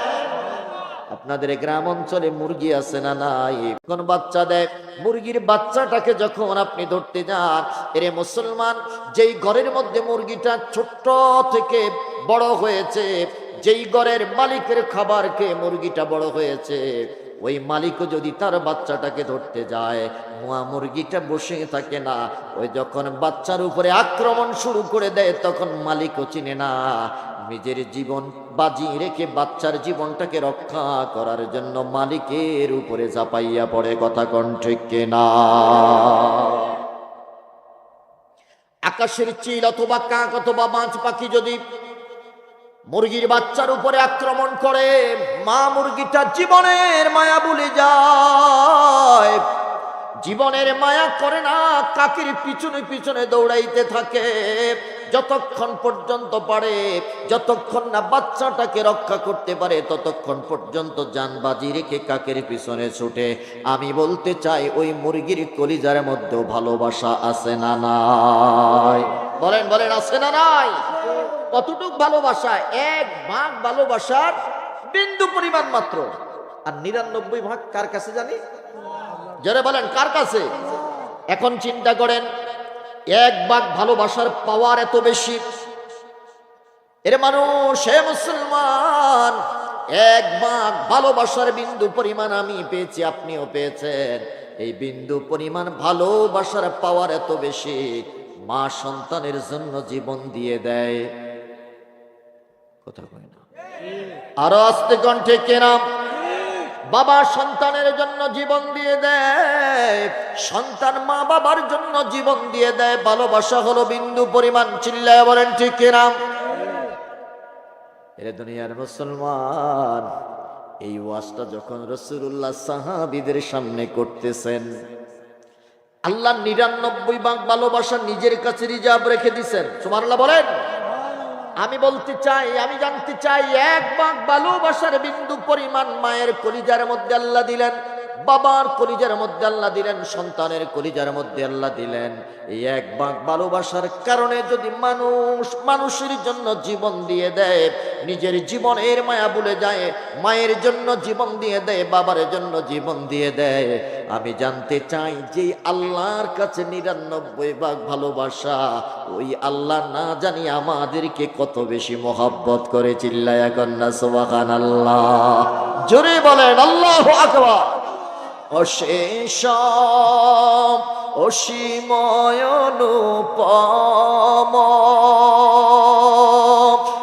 আপনাদের গ্রাম অঞ্চলে মুরগি আছে না নাই? কোন বাচ্চা দেয়, মুরগির বাচ্চাটাকে যখন আপনি ধরতে যান, এরে মুসলমান, যেই ঘরের মধ্যে মুরগিটা ছোট্ট থেকে বড় হয়েছে, যেই ঘরের মালিকের খাবার খেয়ে মুরগিটা বড় হয়েছে, ওই মালিকও যদি তার বাচ্চাটাকে ধরতে যায়, মুরগিটা বসে থাকে না। ওই যখন বাচ্চার উপরে আক্রমণ শুরু করে দেয়, তখন মালিকও চিনে না। নিজের জীবন বাজি রেখে বাচ্চার জীবনটাকে রক্ষা করার জন্য মালিকের উপরে ঝাঁপাইয়া পড়ে। কথা কোন ঠিক কিনা? আকাশের চিল অথবা কাক অথবা মাছ পাখি যদি মুরগির বাচ্চার উপরে আক্রমণ করে, মা মুরগিটা জীবনের মায়া ভুলে যায়, জীবনের মায়া করে না, কাকের পিছনে পিছনে দৌড়াইতে থাকে যতক্ষণ পর্যন্ত পারে। যতক্ষণ না বাচ্চাটাকে রক্ষা করতে পারে ততক্ষণ পর্যন্ত জানবাজি রেখে কাকের পিছনে ছুটে। আমি বলতে চাই, ওই মুরগির কলিজার মধ্যেও ভালোবাসা আছে না নাই? বলেন বলেন, আছে না নাই? কতটুক ভালোবাসা? 1 ভাগ ভালোবাসার বিন্দু পরিমাণ মাত্র। আর 99 ভাগ কার কাছে জানি? যারা বলেন কার কাছে? এখন চিন্তা করেন, 1 ভাগ ভালোবাসার পাওয়ার এত বেশি। এর মানুষ, হে মুসলমান, 1 ভাগ ভালোবাসার বিন্দু পরিমাণ আমি পেয়েছি, আপনিও পেয়েছেন। এই বিন্দু পরিমাণ ভালোবাসার পাওয়ার এত বেশি, মা সন্তানের জন্য জীবন দিয়ে দেয়। কথা কই না? আরো আস্তে কণ্ঠে কেনা বাবা সন্তানের জন্য জীবন দিয়ে দেয়, সন্তান মা বাবার জন্য জীবন দিয়ে দেয়। ভালোবাসা হলো বিন্দু পরিমাণ। চিল্লায় বলেন ঠিক কিনা? এরে দুনিয়ার মুসলমান, এই ওয়াজটা যখন রাসূলুল্লাহ সাহাবীদের সামনে করতেছেন, আল্লাহ ৯৯ ভাগ ভালোবাসা নিজের কাছে রিজার্ভ রেখে দিয়েছেন। সুবহানাল্লাহ বলেন। আমি বলতে চাই, আমি জানতে চাই, ১ ভাগ ভালোবাসার বিন্দু পরিমাণ মায়ের কলিজার মধ্যে আল্লাহ দিলেন, বাবার কলিজার মধ্যে আল্লাহ দিলেন, সন্তানের কলিজার মধ্যে আল্লাহ দিলেন। এই ১ ভাগ ভালোবাসার কারণে যদি মানুষের জন্য জীবন দিয়ে দেয়, নিজের জীবনের মায়া ভুলে যায়, মায়ের জন্য জীবন দিয়ে দেয়, বাবার জন্য জীবন দিয়ে দেয়, আমি জানতে চাই যে আল্লাহর কাছে ৯৯ ভাগ ভালোবাসা, ওই আল্লাহ না জানি আমাদেরকে কত বেশি মহব্বত করে। চিল্লায়া কন্যা সুবহানাল্লাহ, জোরে বলেন আল্লাহু আকবার। অশেষ অসীময় অনুপম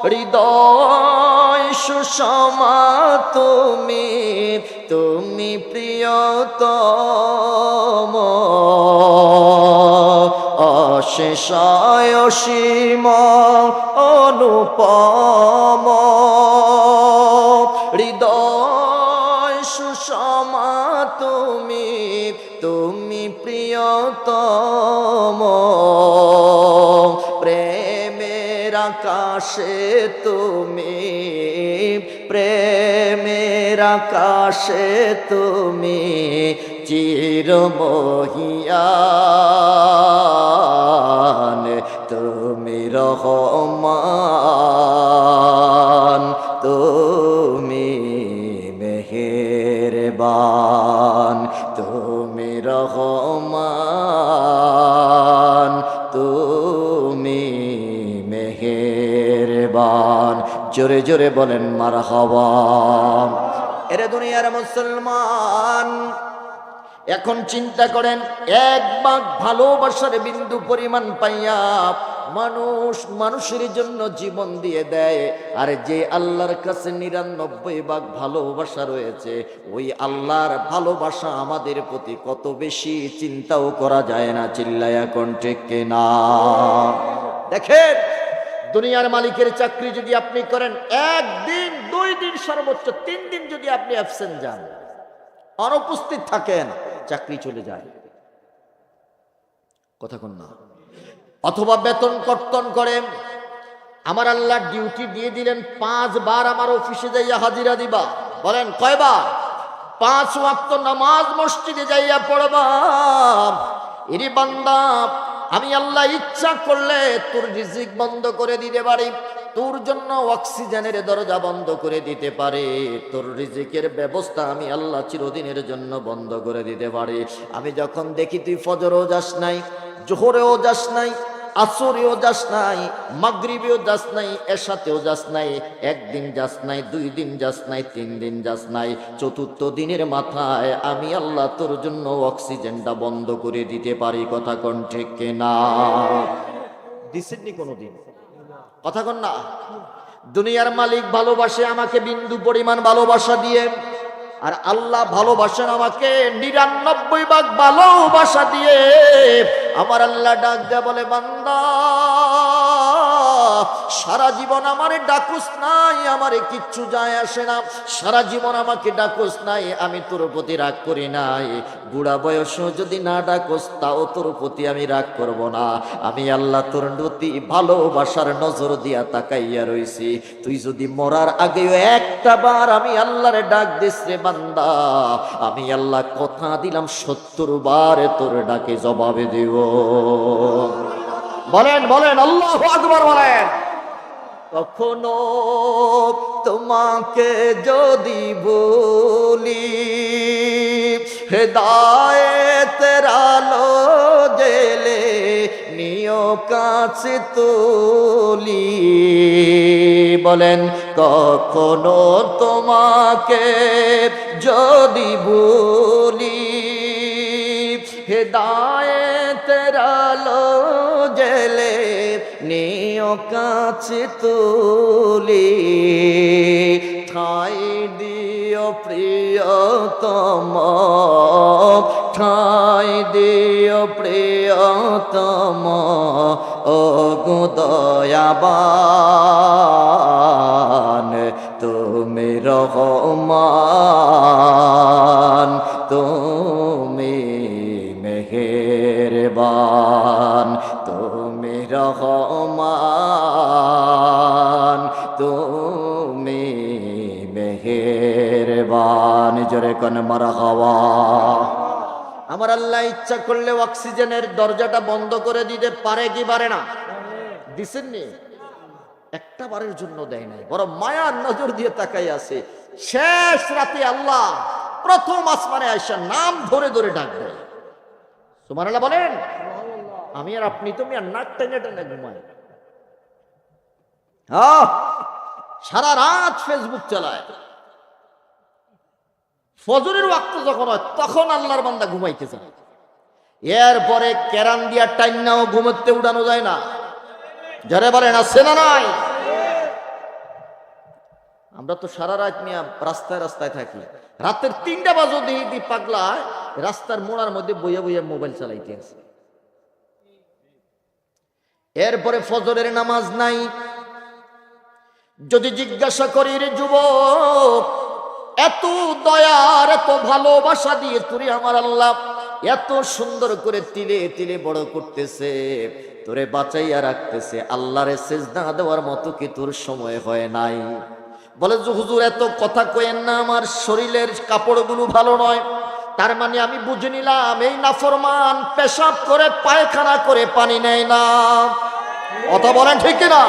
হৃদয় সুষমা তুমি, তুমি প্রিয়তম। অশেষ অসীম অনুপম হৃদয় সুষমা তুমি, তুমি প্রিয়তম। প্রেমের আকাশে তুমি, প্রেমের আকাশে তুমি চিরমহিয়ান, তুমি রহমান, তুমি মেহেরবান, তুমি রহমান, তুমি মেহেরবান। জোরে জোরে বলেন মারহাবা। এরে দুনিয়ার মুসলমান, এখন চিন্তা করেন, ১ ভাগ ভালোবাসার বিন্দু পরিমাণ পাইয়া মানুষের জন্য জীবন দিয়ে দেয়। আর যে আল্লাহর কাছে ৯৯ ভাগ ভালোবাসা রয়েছে, ওই আল্লাহর ভালোবাসা আমাদের প্রতি কত বেশি চিন্তাও করা যায় না। চিল্লায়া কোন ঠিক কিনা? দেখেন, দুনিয়ার মালিকের চাকরি যদি আপনি করেন, ১ দিন ২ দিন সর্বোচ্চ ৩ দিন যদি আপনি অ্যাবসেন্ট যান, অনুপস্থিত থাকেন, চাকরি চলে যায়। কথা কোন না? অথবা বেতন কর্তন করেন, আমার আল্লাহ ডিউটি দিয়ে দিলেন ৫ বার আমার অফিসে যাইয়া হাজিরা দিবা। বলেন কয়বার? ৫ ওয়াক্ত নামাজ মসজিদে যাইয়া পড়বা। এরে বান্দা, আমি আল্লাহ ইচ্ছা করলে তোর রিজিক বন্ধ করে দিতে পারি, তোর জন্য অক্সিজেনের দরজা বন্ধ করে দিতে পারে, তোর রিজিকের ব্যবস্থা আমি আল্লাহ চিরদিনের জন্য বন্ধ করে দিতে পারি। আমি যখন দেখি তুই ফজরও যাস নাই, জোহরেও যাস নাই, আসরেও যাস নাই, মাগরিবেও যাস নাই, এশাতেও যাস নাই, ১ দিন যাস নাই, ২ দিন যাস নাই, ৩ দিন যাস নাই, ৪র্থ দিনের মাথায় আমি আল্লাহ তোর জন্য অক্সিজেনটা বন্ধ করে দিতে পারি। কথা কোন ঠিক কিনা? দিছেননি কোনদিন? কথা কোন না? দুনিয়ার মালিক ভালোবাসে আমাকে বিন্দু পরিমাণ ভালোবাসা দিয়ে, আর আল্লাহ ভালোবাসেন আমাকে ৯৯ ভাগ ভালোবাসা দিয়ে। আমার আল্লাহ ডাক দেয়া বলে, বান্দা সারা জীবন আমারে ডাকুস নাই, আমারে কিচ্ছু যায় আসে না, সারা জীবন আমাকে ডাকুস নাই, আমি তোর প্রতি রাগ করি নাই, বুড়া বয়সও যদি না ডাকুস তাও তোর প্রতি আমি রাগ করব না। আমি আল্লাহ তোর প্রতি ভালোবাসার নজর দিয়া তাকাইয়া রইছি। তুই যদি মরার আগেও একটা বার আমি আল্লাহরে ডাক দিস রে বান্দা, আমি আল্লাহ কথা দিলাম ৭০ বার তোর ডাকে জবাবে দেব। বলেন বলেন আল্লাহু আকবার বলেন। কখনো তোমাকে যদি বলি হেদায়েতের আলো জেলে নিও কাছে তুলি, বলেন কখনো তোমাকে যদি বলি হেদায়েতের আলো জেলে নিও কাছে তুলি, ঠাই দিও প্রিয়তম, ঠাই দিও প্রিয়তম, ও গো দয়াবান তুমি রহমান, তুমি মেহেরবান, তুমি রহমান, তুমি মেহেরবান। জোরে কোন মারহাবা। আমার আল্লাহ ইচ্ছা করলে অক্সিজেনের দরজাটা বন্ধ করে দিতে পারে কি পারে না? দিছেননি? একটা বারের জন্য দেয় নাই, বড় মায়ার নজর দিয়ে তাকাই আছে। শেষ রাতে আল্লাহ প্রথম আসমানে আয়েশা নাম ধরে ধরে ডাকবে। সুবহানাল্লাহ বলেন। আমি আর আপনি তো মিয়া নাক টেনে টেনে ঘুমাই, সারা রাত ফেসবুক চালায়। ফজরের ওয়াক্ত যখন হয় তখন আল্লাহর বান্দা ঘুমাইতে যায়। এরপরে কেরান দিয়া টাইনাও ঘুমাতে উড়ানো যায় না। যারা বলেন আছে না নাই? আমরা তো সারা রাত মিয়া রাস্তায় রাস্তায় থাকি, রাতের 3টা বাজো দি পাগলা রাস্তার মোড়ার মধ্যে বইয়া বইয়া মোবাইল চালাইতে আছে। এরপরে ফজরের নামাজ নাই। যদি জিজ্ঞাসা করি রে যুবক, এত দয়ার এত ভালোবাসা দিয়ে তোরে আমার আল্লাহ এত সুন্দর করে তিলে তিলে বড় করতেছে, তোরে বাঁচাইয়া রাখতেছে, আল্লাহরে সিজদা দেওয়ার মতো কি তোর সময় হয় নাই? বলে যে হুজুর এত কথা কইেন না, আমার শরীরের কাপড়গুলো ভালো নয়। তার মানে আমি বুঝে নিলাম এই নাফরমান পেশাব করে পায়খানা করে পানি নেয় না। কথা বলেন ঠিক না?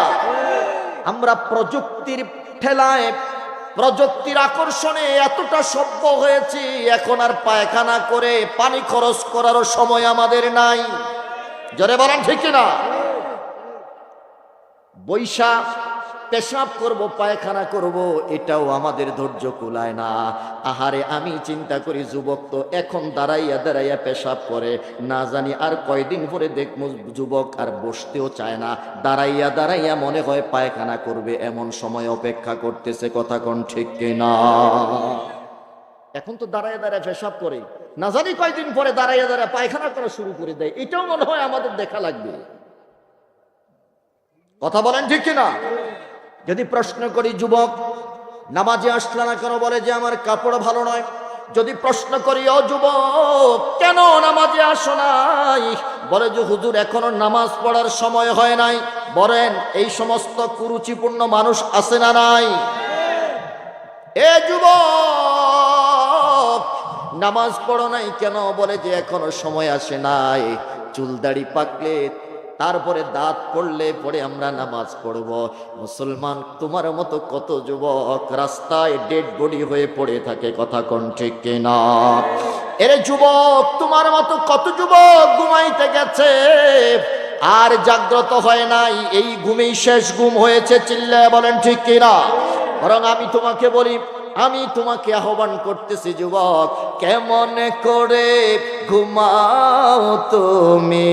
আমরা প্রযুক্তির ঠেলায়, প্রযুক্তির আকর্ষণে এতটা সভ্য হয়েছি, এখন আর পায়খানা করে পানি খরচ করারও সময় আমাদের নাই। জোরে বলেন ঠিক না? বৈশা পেশাব করব, পায়খানা করব, এটাও আমাদের ধৈর্য কুলায় না। আহারে আমি চিন্তা করি যুবক তো এখন দাঁড়াইয়া দাঁড়াইয়া পেশাব করে, না জানি আর কয়দিন পরে দেখব যুবক আর বসতেও চায় না, দাঁড়াইয়া দাঁড়াইয়া মনে হয় পায়খানা করবে, এমন সময় অপেক্ষা করতেছে। কথা কোন ঠিক কিনা? এখন তো দাঁড়াইয়া দাঁড়ায় পেশাব করে, না জানি কয়দিন পরে দাঁড়াইয়া দাঁড়ায় পায়খানা করা শুরু করে দেয়, এটাও মনে হয় আমাদের দেখা লাগবে। কথা বলেন ঠিক কিনা? যদি প্রশ্ন করি যুবক নামাজে আসলে না কেন? বলে যে আমার কাপড় ভালো নয়। যদি প্রশ্ন করি ও যুবক কেন নামাজে আসো নাই? বলে যে হুজুর এখনো নামাজ পড়ার সময় হয় নাই। বলেন এই সমস্ত কুরুচিপূর্ণ মানুষ আছে না নাই? এ যুবক নামাজ পড়ো নাই কেন? বলে যে এখনো সময় আসে নাই, চুল দাড়ি পাকলে তারপরে দাঁত পড়লে পরে আমরা নামাজ পড়ব। মুসলমান তোমার মতো কত যুবক রাস্তায় ডেড বডি হয়ে পড়ে থাকে। কথা কোন ঠিক কিনা? এরে যুবক তোমার মতো কত যুবক ঘুমাইতে গেছে আর জাগ্রত হয় নাই, এই ঘুমেই শেষ ঘুম হয়েছে। চিল্লায় বলেন ঠিক কিনা? বরং আমি তোমাকে বলি, আমি তোমাকে আহ্বান করতেছি যুবক, কেমন করে ঘুমাও তুমি,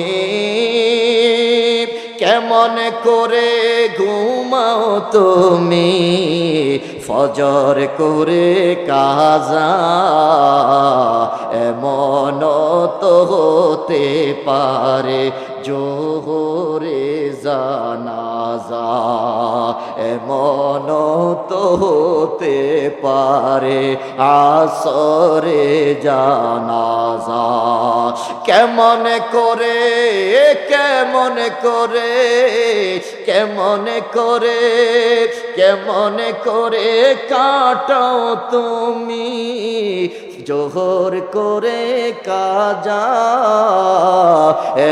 কেমন করে ঘুমাও তুমি, ফজর করে কাজা এমন তো হতে পারে, জোহরে জানাজা এমন তো হতে পারে, আসরে জানাজা। কেমন করে, কেমন করে, কেমন করে, কেমন করে কাটাও তুমি জোহর করে কাজা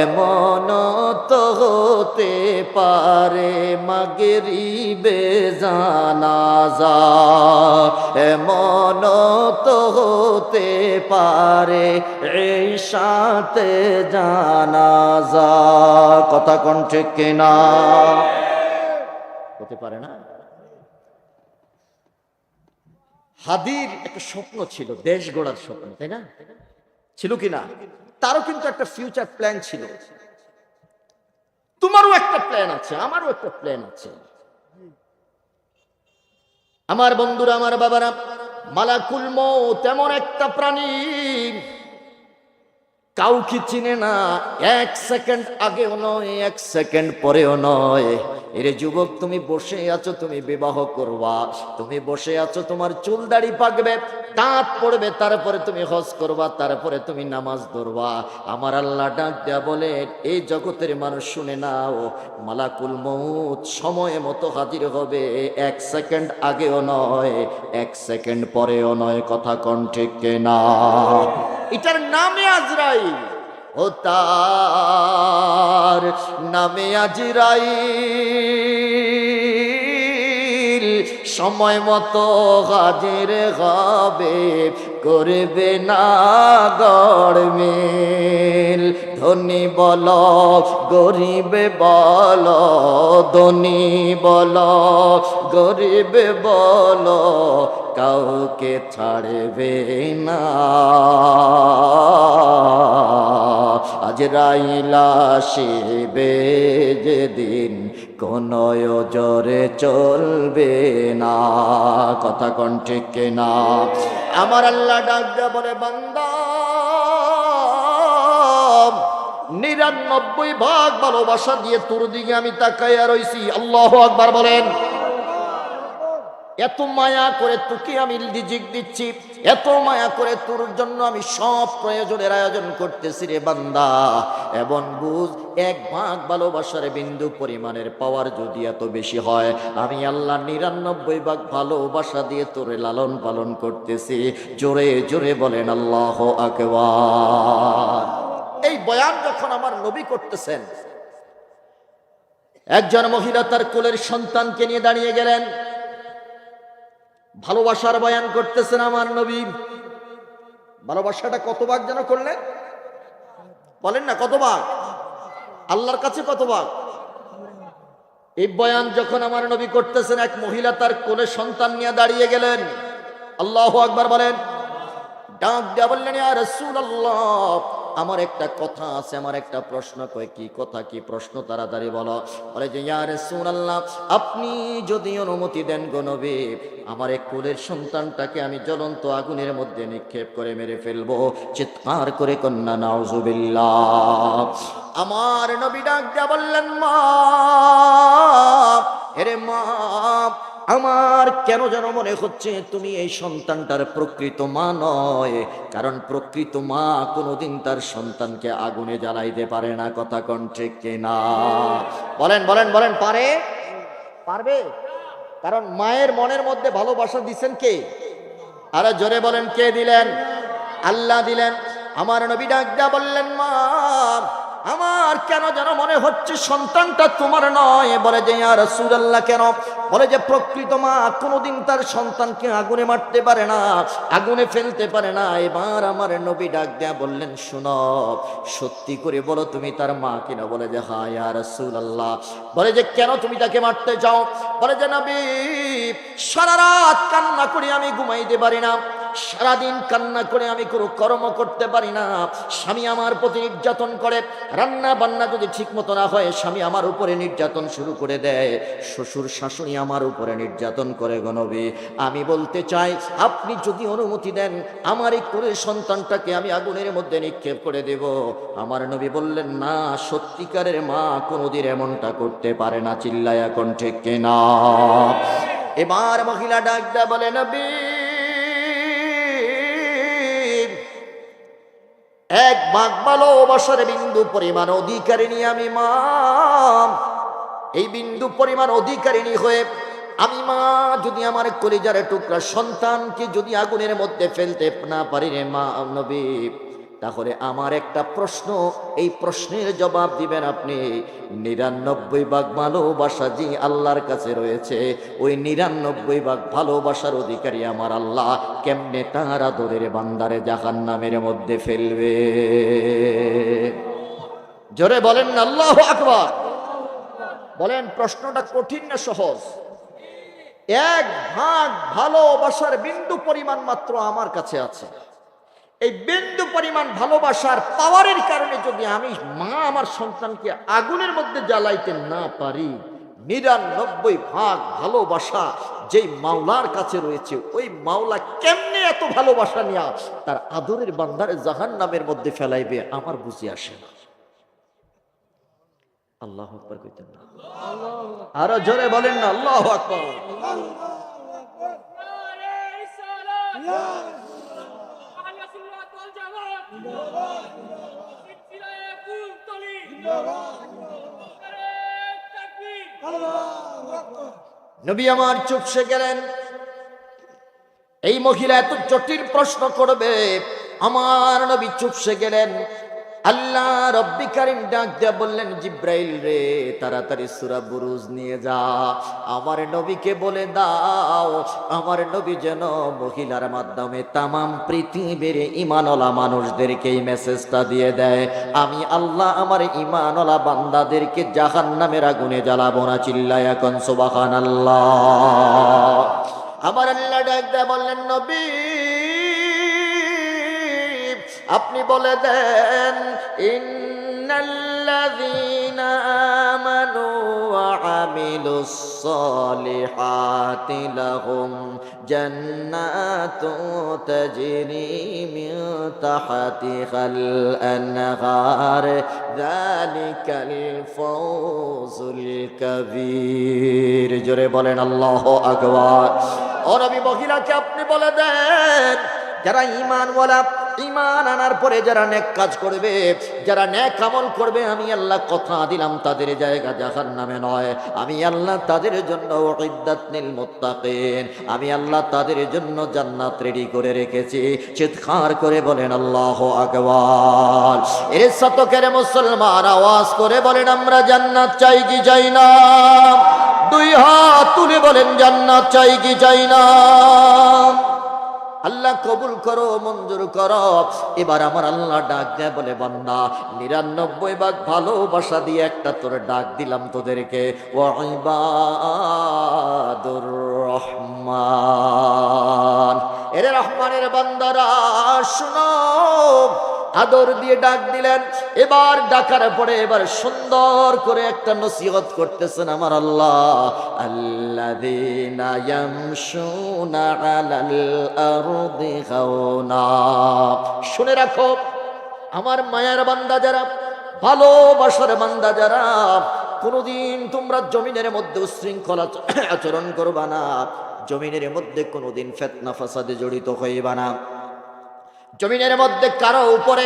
এমন তো হতে পারে, মাগরিবে জানাজা এমন তো হতে পারে, ইশাতে জানাজা। কথা কোন ঠিক কিনা? হতে পারে না? হাদির একটা স্বপ্ন ছিল, দেশ গড়ার স্বপ্ন, তাই না? ছিল কি না? তারও কিন্তু একটা ফিউচার প্ল্যান ছিল। তোমারও একটা প্ল্যান আছে, আমারও একটা প্ল্যান আছে। আমার বন্ধুরা, আমার বাবারা, মালাকুল মউত এমন একটা প্রাণী, কাউকে চিনে না। 1 সেকেন্ড আগেও নয়, 1 সেকেন্ড পরেও নয়। এরে যুবক, তুমি বসে আছো, তুমি বিবাহ করবা, তুমি বসে আছো, তোমার চুল দাড়ি পাকবে, দাঁত পড়বে, তারপরে তুমি হজ করবা, তারপরে তুমি নামাজ ধরবা। আমার আল্লাহ ডাক দেয়া বলে, এই জগতের মানুষ শুনে নাও, মালাকুল মউত সময় মতো হাজির হবে। 1 সেকেন্ড আগেও নয়, 1 সেকেন্ড পরেও নয়। কথা কোন ঠিক না? এটার নামে আজরাইল, ও তার নামে আজরাইল সময় মতো হাজির হবে, করবে না গড়মিল। ধনী বল গরিব বল, ধনী বল গরিব বল, কাউকে ছাড়বে না। আজরাইল আসিবে যেদিন, কোন জোরে চলবে না। কথা কোন ঠিক না? আমার আল্লাহ ডাক দেয়া বলে, বান্দা 99 ভাগ ভালোবাসা দিয়ে তোর দিকে আমি তাকাইয়া রইছি। আল্লাহু আকবার বলেন। এত মায়া করে তোকে আমি রিজিক দিচ্ছি, এত মায়া করে তোর জন্য আমি সব প্রয়োজনের আয়োজন করতেছি রে বান্দা। এবং বুঝ, 1 ভাগ ভালোবাসার বিন্দু পরিমাণের পাওয়ার যদি এত বেশি হয়, আমি আল্লাহ 99 ভাগ ভালোবাসা দিয়ে তোরে লালন পালন করতেছি। জোরে জোরে বলেন আল্লাহু আকবার। এই বয়ান যখন আমার নবী করতেছেন, একজন মহিলা তার কোলের সন্তানকে নিয়ে দাঁড়িয়ে গেলেন, ভালোবাসার বয়ান করতেছেন আমার নবী। ভালোবাসাটা কত ভাগ যেন করলেন, বলেন না কত ভাগ? আল্লাহর কাছে কত ভাগ? এই বয়ান যখন আমার নবী করতেছেন, এক মহিলা তার কোলে সন্তান নিয়ে দাঁড়িয়ে গেলেন। আল্লাহু আকবার বলেন। ডাক দিয়া বললেন, ইয়া রাসূলুল্লাহ, আমার একটা কথা আছে, আমার একটা প্রশ্ন। কয় কি কথা, কি প্রশ্ন? তাড়াতাড়ি বলো। বলে যে, ইয়া রাসূলুল্লাহ, আপনি যদি অনুমতি দেন গো নবী, আমার এক কোলের সন্তানটাকে আমি জ্বলন্ত আগুনের মধ্যে নিক্ষেপ করে মেরে ফেলবো। চিৎকার করে কন্যা নাউযুবিল্লাহ। আমার নবী ডাক দিয়া বললেন, মা, এরে মা, আমার কেন যেন মনে হচ্ছে তুমি এই সন্তানটার প্রকৃত মা নয়। কারণ প্রকৃত মা কোনোদিন তার সন্তানকে আগুনে জ্বালাইতে পারে না। কথা কোন ঠিক কিনা? বলেন বলেন বলেন, পারে? পারবে? কারণ মায়ের মনের মধ্যে ভালোবাসা দিচ্ছেন কে? আরে জোরে বলেন, কে দিলেন? আল্লাহ দিলেন। আমার নবী ডাক দিয়া বললেন, মা, আমার কেন যেন মনে হচ্ছে সন্তানটা তোমার নয়। বলে যে, ইয়া রাসূলুল্লাহ, কেন? বলে যে, প্রকৃত মা কোনোদিন তার সন্তানকে আগুনে মারতে পারে না, আগুনে ফেলতে পারে না। এবার আমার নবী ডাক দেয়া বললেন, শুনো, সত্যি করে বলো তুমি তার মা কিনা? বলে যে, হ্যাঁ ইয়া রাসূলুল্লাহ। বলে যে, কেন তুমি তাকে মারতে চাও? বলে যে, নবী, সারা রাত কান্না করে আমি ঘুমাইতে পারি না, সারাদিন কান্না করে আমি কোনো কর্ম করতে পারি না। স্বামী আমার প্রতি নির্যাতন করে, রান্না বান্না যদি ঠিক মতো না হয় স্বামী আমার উপরে নির্যাতন শুরু করে দেয়, শ্বশুর শাশুড়ি আমার উপরে নির্যাতন করে। গো নবী, আমি বলতে চাই, আপনি যদি অনুমতি দেন, আমার এই কোলের সন্তানটাকে আমি আগুনের মধ্যে নিক্ষেপ করে দেব। আমার নবী বললেন, না, সত্যিকারের মা কোনোদিন এমনটা করতে পারে না। চিল্লায়া কোন ঠিক কিনা? এবার মহিলা ডাক দেয়া বলে, নবী, 1 ভাগ ভালোবাসার বিন্দু পরিমাণ অধিকারিণী আমি মা। এই বিন্দু পরিমাণ অধিকারিণী হয়ে আমি মা যদি আমার কলিজার টুকরা সন্তানকে যদি আগুনের মধ্যে ফেলতে না পারি রে মা নবী, তাহলে আমার একটা প্রশ্ন, এই প্রশ্নের জবাব দিবেন আপনি। 99 ভাগ ভালোবাসা যে আল্লাহর কাছে রয়েছে, ওই 99 ভাগ ভালোবাসার অধিকারী আমার আল্লাহ কেমনে তার আদরের বান্দারে জাহান্নামের মধ্যে ফেলবে? জোরে বলেন না আল্লাহু আকবার। বলেন, প্রশ্নটা কঠিন না সহজ? 1 ভাগ ভালোবাসার বিন্দু পরিমাণ মাত্র আমার কাছে আছে, এই বিন্দু পরিমাণ ভালোবাসার পাওয়ারের কারণে যদি আমি মা আমার সন্তানকে আগুনের মধ্যে জ্বালাইতে না পারি, ৯৯ ভাগ ভালোবাসা যেই মাওলার কাছে রয়েছে, ওই মাওলা কেমনে এত ভালোবাসা নিয়ে তার আদরের বান্দারে জাহান্নামের মধ্যে ফেলাইবে আমার বুঝে আসে না। আল্লাহু আকবার কইতেন না? আরো জোরে বলেন না আল্লাহু আকবার। নবী আমার চুপসে গেলেন। এই মহিলা এত জটিল প্রশ্ন করবে, আমার নবী চুপসে গেলেন। আল্লাহ রব্বি কারীম ডাক দিয়া বললেন, জিব্রাইল রে, তাড়াতাড়ি সূরা বুরুজ নিয়ে যা, আমার নবীকে বলে দাও, আমার নবী যেন মহিলার মাধ্যমে তামাম পৃথিবীর ঈমানওয়ালা মানুষদেরকে এই মেসেজটা দিয়ে দেয়, আমি আল্লাহ আমার ঈমানওয়ালা বান্দাদেরকে জাহান্নামের আগুনে জ্বালাবো না। চিল্লায়া এখন সুবহানাল্লাহ। আমার আল্লাহ ডাক দিয়া বললেন, নবী আপনি বলে দেন, ইন্নাল্লাযীনা আমানু ওয়া আমিলুস সালিহাতি লাহুম জান্নাতু তাজরি মিন তাহতিহাল আনহার যালিকাল ফাওজুল কাবীর। জোরে বলেন আল্লাহু আকবার। ও নবী, মহিলাকে আপনি বলে দেন, যারা ঈমানওয়ালা, ঈমান আনার পরে যারা নেক কাজ করবে, যারা নেক আমল করবে, আমি আল্লাহ কথা দিলাম তাদের জায়গা জাহান্নামে নয়। আমি আল্লাহ তাদের জন্য উইদ্দাত লিল মুত্তাকিন, আমি আল্লাহ তাদের জন্য জান্নাত রেডি করে রেখেছি। চিৎকার করে বলেন আল্লাহু আকবার। এর শতকের মুসলমান আওয়াজ করে বলেন, আমরা জান্নাত চাই কি চাই না? দুই হাত তুলে বলেন, জান্নাত চাই কি চাই না? আল্লাহ কবুল করো, মঞ্জুর করো। এবার আমার আল্লাহ ডাক দেয়, বলে বান্দা ৯৯ ভাগ ভালোবাসা দিয়ে একটা তোর ডাক দিলাম তোদেরকে, ওয়া ইবাদুর রহমান, এরে রহমানের বান্দারা শুনো। আদর দিয়ে ডাক দিলেন। এবার ডাকার পরে এবার সুন্দর করে একটা নসিহত করতেছেন আমার আল্লাহ, আল্লাযীনা ইয়ামশুনা আলাল আরদি হাওনা। শুনে রাখো, আমার মায়ার বান্দা যারা, ভালোবাসার বান্দা যারা, কোনদিন তোমরা জমিনের মধ্যে উশৃঙ্খল আচরণ করবা না, জমিনের মধ্যে কোনদিন ফিতনা ফাসাদে জড়িত হইবা না, জমিনের মধ্যে কারো উপরে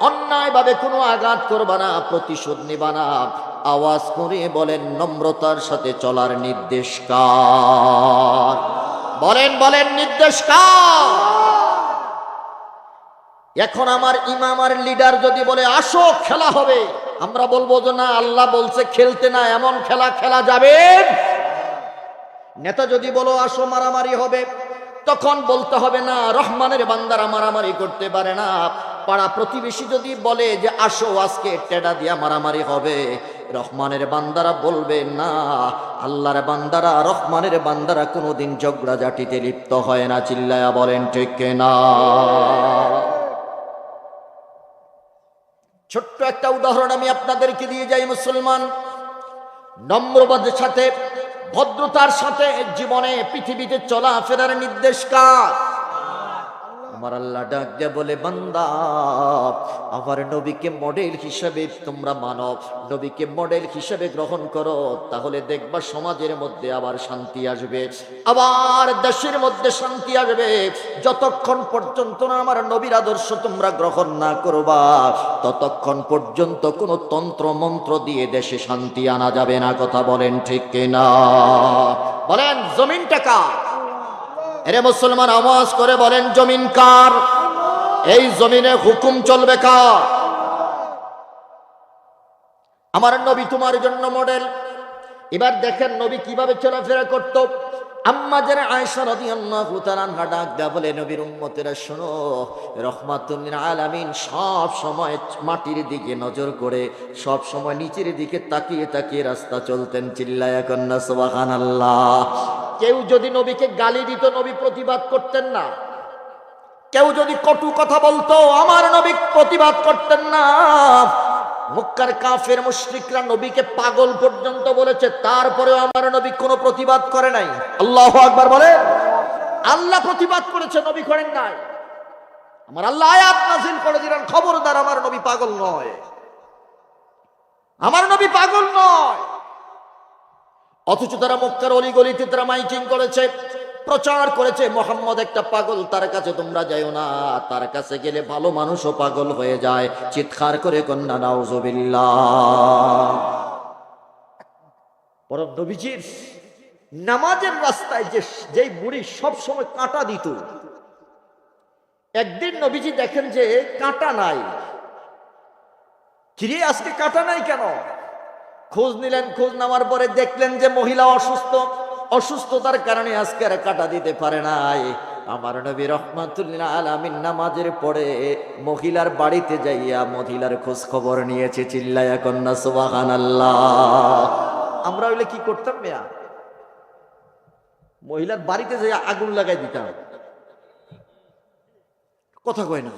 অন্যায়ভাবে কোনো আঘাত করবা না, প্রতিশোধ নিবা না। আওয়াজ করে বলেন, নম্রতার সাথে চলার নির্দেশ কার? বলেন বলেন, নির্দেশ কার? এখন আমার ইমাম আর লিডার যদি বলে আসো খেলা হবে, আমরা বলবো যে না, আল্লাহ বলছে খেলতে না, এমন খেলা খেলা যাবে। নেতা যদি বলো আসো মারামারি হবে, তখন বলতে হবে না, রহমানের বান্দারা মারামারি করতে পারে না। পাড়া প্রতিবেশী যদি বলে যে আসো আজকে টেডা দিয়া মারামারি হবে, রহমানের বান্দারা বলবে না, আল্লাহর বান্দারা, রহমানের বান্দারা কোনোদিন ঝগড়াঝাটিতে লিপ্ত হয় না। চিল্লায়া বলেন ঠিক না? ছোট্ট একটা উদাহরণ আমি আপনাদেরকে দিয়ে যাই। মুসলমান নম্রবাদের সাথে, ভদ্রতার সাথে জীবনে পৃথিবীতে চলাফেরার নির্দেশ কার? আমার আল্লাহ ডাক দিয়ে বলে, বান্দা আমার নবীকে মডেল হিসেবে তোমরা মানো, নবীকে মডেল হিসেবে গ্রহণ করো, তাহলে দেখবা সমাজের মধ্যে আবার শান্তি আসবে, আবার দেশের মধ্যে শান্তি আসবে। যতক্ষণ পর্যন্ত না আমার নবীর আদর্শ তোমরা গ্রহণ না করবা, ততক্ষণ পর্যন্ত কোনো তন্ত্র মন্ত্র দিয়ে দেশে শান্তি আনা যাবে না। কথা বলেন ঠিক কিনা? বলেন, জমিনটা কার? এরে মুসলমান আওয়াজ করে বলেন, জমিন কার? এই জমিনে হুকুম চলবে কার? আমার নবী তোমার জন্য মডেল। এবার দেখেন নবী কিভাবে চলাফেরা করত। আম্মা যারা আয়েশা রাদিয়াল্লাহু তাআলা আনহা ডাক দেয়া বলে, নবীর উম্মতেরা শোনো, রাহমাতুল লিল আলামিন সব সময় মাটির দিকে নজর করে, সব সময় নিচের দিকে তাকিয়ে তাকিয়ে রাস্তা চলতেন। চিল্লায়া কন্না সুবহানাল্লাহ। কেউ যদি নবীকে গালি দিত, নবী প্রতিবাদ করতেন না। কেউ যদি কটু কথা বলতো আমার নবী প্রতিবাদ করতেন না। মক্কার কাফের মুশরিকরা নবীকে পাগল পর্যন্ত বলেছে, তারপরেও আমার নবী কোনো প্রতিবাদ করে নাই। আল্লাহু আকবার বলে। আল্লাহ প্রতিবাদ করেছে, নবী করেন নাই। আমার আল্লাহ আয়াত নাযিল করে দিলেন, খবরদার আমার নবী পাগল নয়, আমার নবী পাগল নয়। অথচ তারা মক্কার অলিগলিতে তারা মাইকিং করেছে, প্রচার করেছে, মোহাম্মদ একটা পাগল, তার কাছে তোমরা যাইও না, তার কাছে গেলে ভালো মানুষও পাগল হয়ে যায়। চিৎকার করে কন্যা নাউজুবিল্লাহ। বরং নবীজির নামাজের রাস্তায় যেই বুড়ি সব সময় কাঁটা দিত, একদিন নবীজি দেখেন যে কাঁটা নাই। কিরে আজকে কাঁটা নাই কেন? খোঁজ নিলেন, খোঁজ নেওয়ার পরে দেখলেন যে মহিলা অসুস্থ, অসুস্থতার কারণে আজকে আর কাঁটা দিতে পারে নাই। আমার নবী রাহমাতুল্লিল আলামিন নামাজের পরে মহিলার বাড়িতে যাইয়া মহিলার খোঁজ খবর নিয়েছে। চিল্লায়া কন্যা সুবহানাল্লাহ। আমরা হইলে কি করতাম মেয়া? মহিলার বাড়িতে যাইয়া আগুন লাগাই দিতাম। কথা কয় না?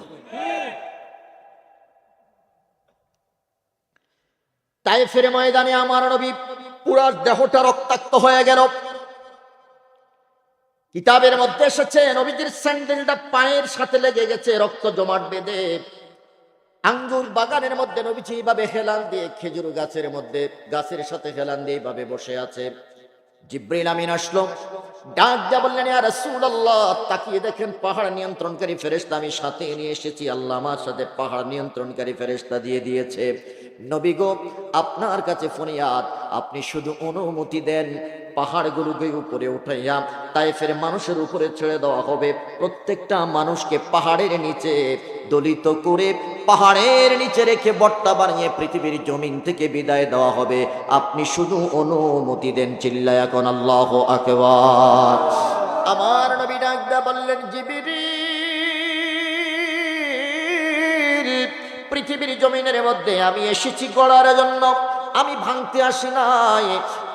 তায়েফের ময়দানে আমার নবী পুরা দেহটা রক্তাক্ত হয়ে গেল। কিতাবের মধ্যে এসেছে নবীজির স্যান্ডেলটা পায়ের সাথে লেগে গেছে, রক্ত জমাট বেঁধে। আঙ্গুর বাগানের মধ্যে নবীজি এইভাবে হেলান দিয়ে, খেজুর গাছের মধ্যে গাছের সাথে হেলান দিয়ে এইভাবে বসে আছে। জিবরিল আমিন আসলো, ডাক দিয়া বললেন, ইয়া রাসূলুল্লাহ, তাকিয়ে দেখেন পাহাড় নিয়ন্ত্রণকারী ফেরেশতা আমি সাথে নিয়ে এসেছি। আল্লাহ আমার সাথে পাহাড় নিয়ন্ত্রণকারী ফেরেশতা দিয়ে দিয়েছে। নবী গো, আপনার কাছে ফরিয়াদ, আপনি শুধু অনুমতি দেন, পাহাড়গুলোকে উপরে উঠাইয়া তায়েফের মানুষের উপরে ছেড়ে দেওয়া হবে। প্রত্যেকটা মানুষকে পাহাড়ের নিচে দলিত করে, পাহাড়ের নিচে রেখে বট্টা বানিয়ে পৃথিবীর জমিন থেকে বিদায় দেওয়া হবে। আপনি শুধু অনুমতি দেন। চিল্লায়া কোন আল্লাহু আকবার। আমার নবী ডাক দিয়া বললেন, জিবরিল, পৃথিবীর জমিনের মধ্যে আমি এসেছি গড়ার জন্য, আমি ভাঙতে আসি নাই।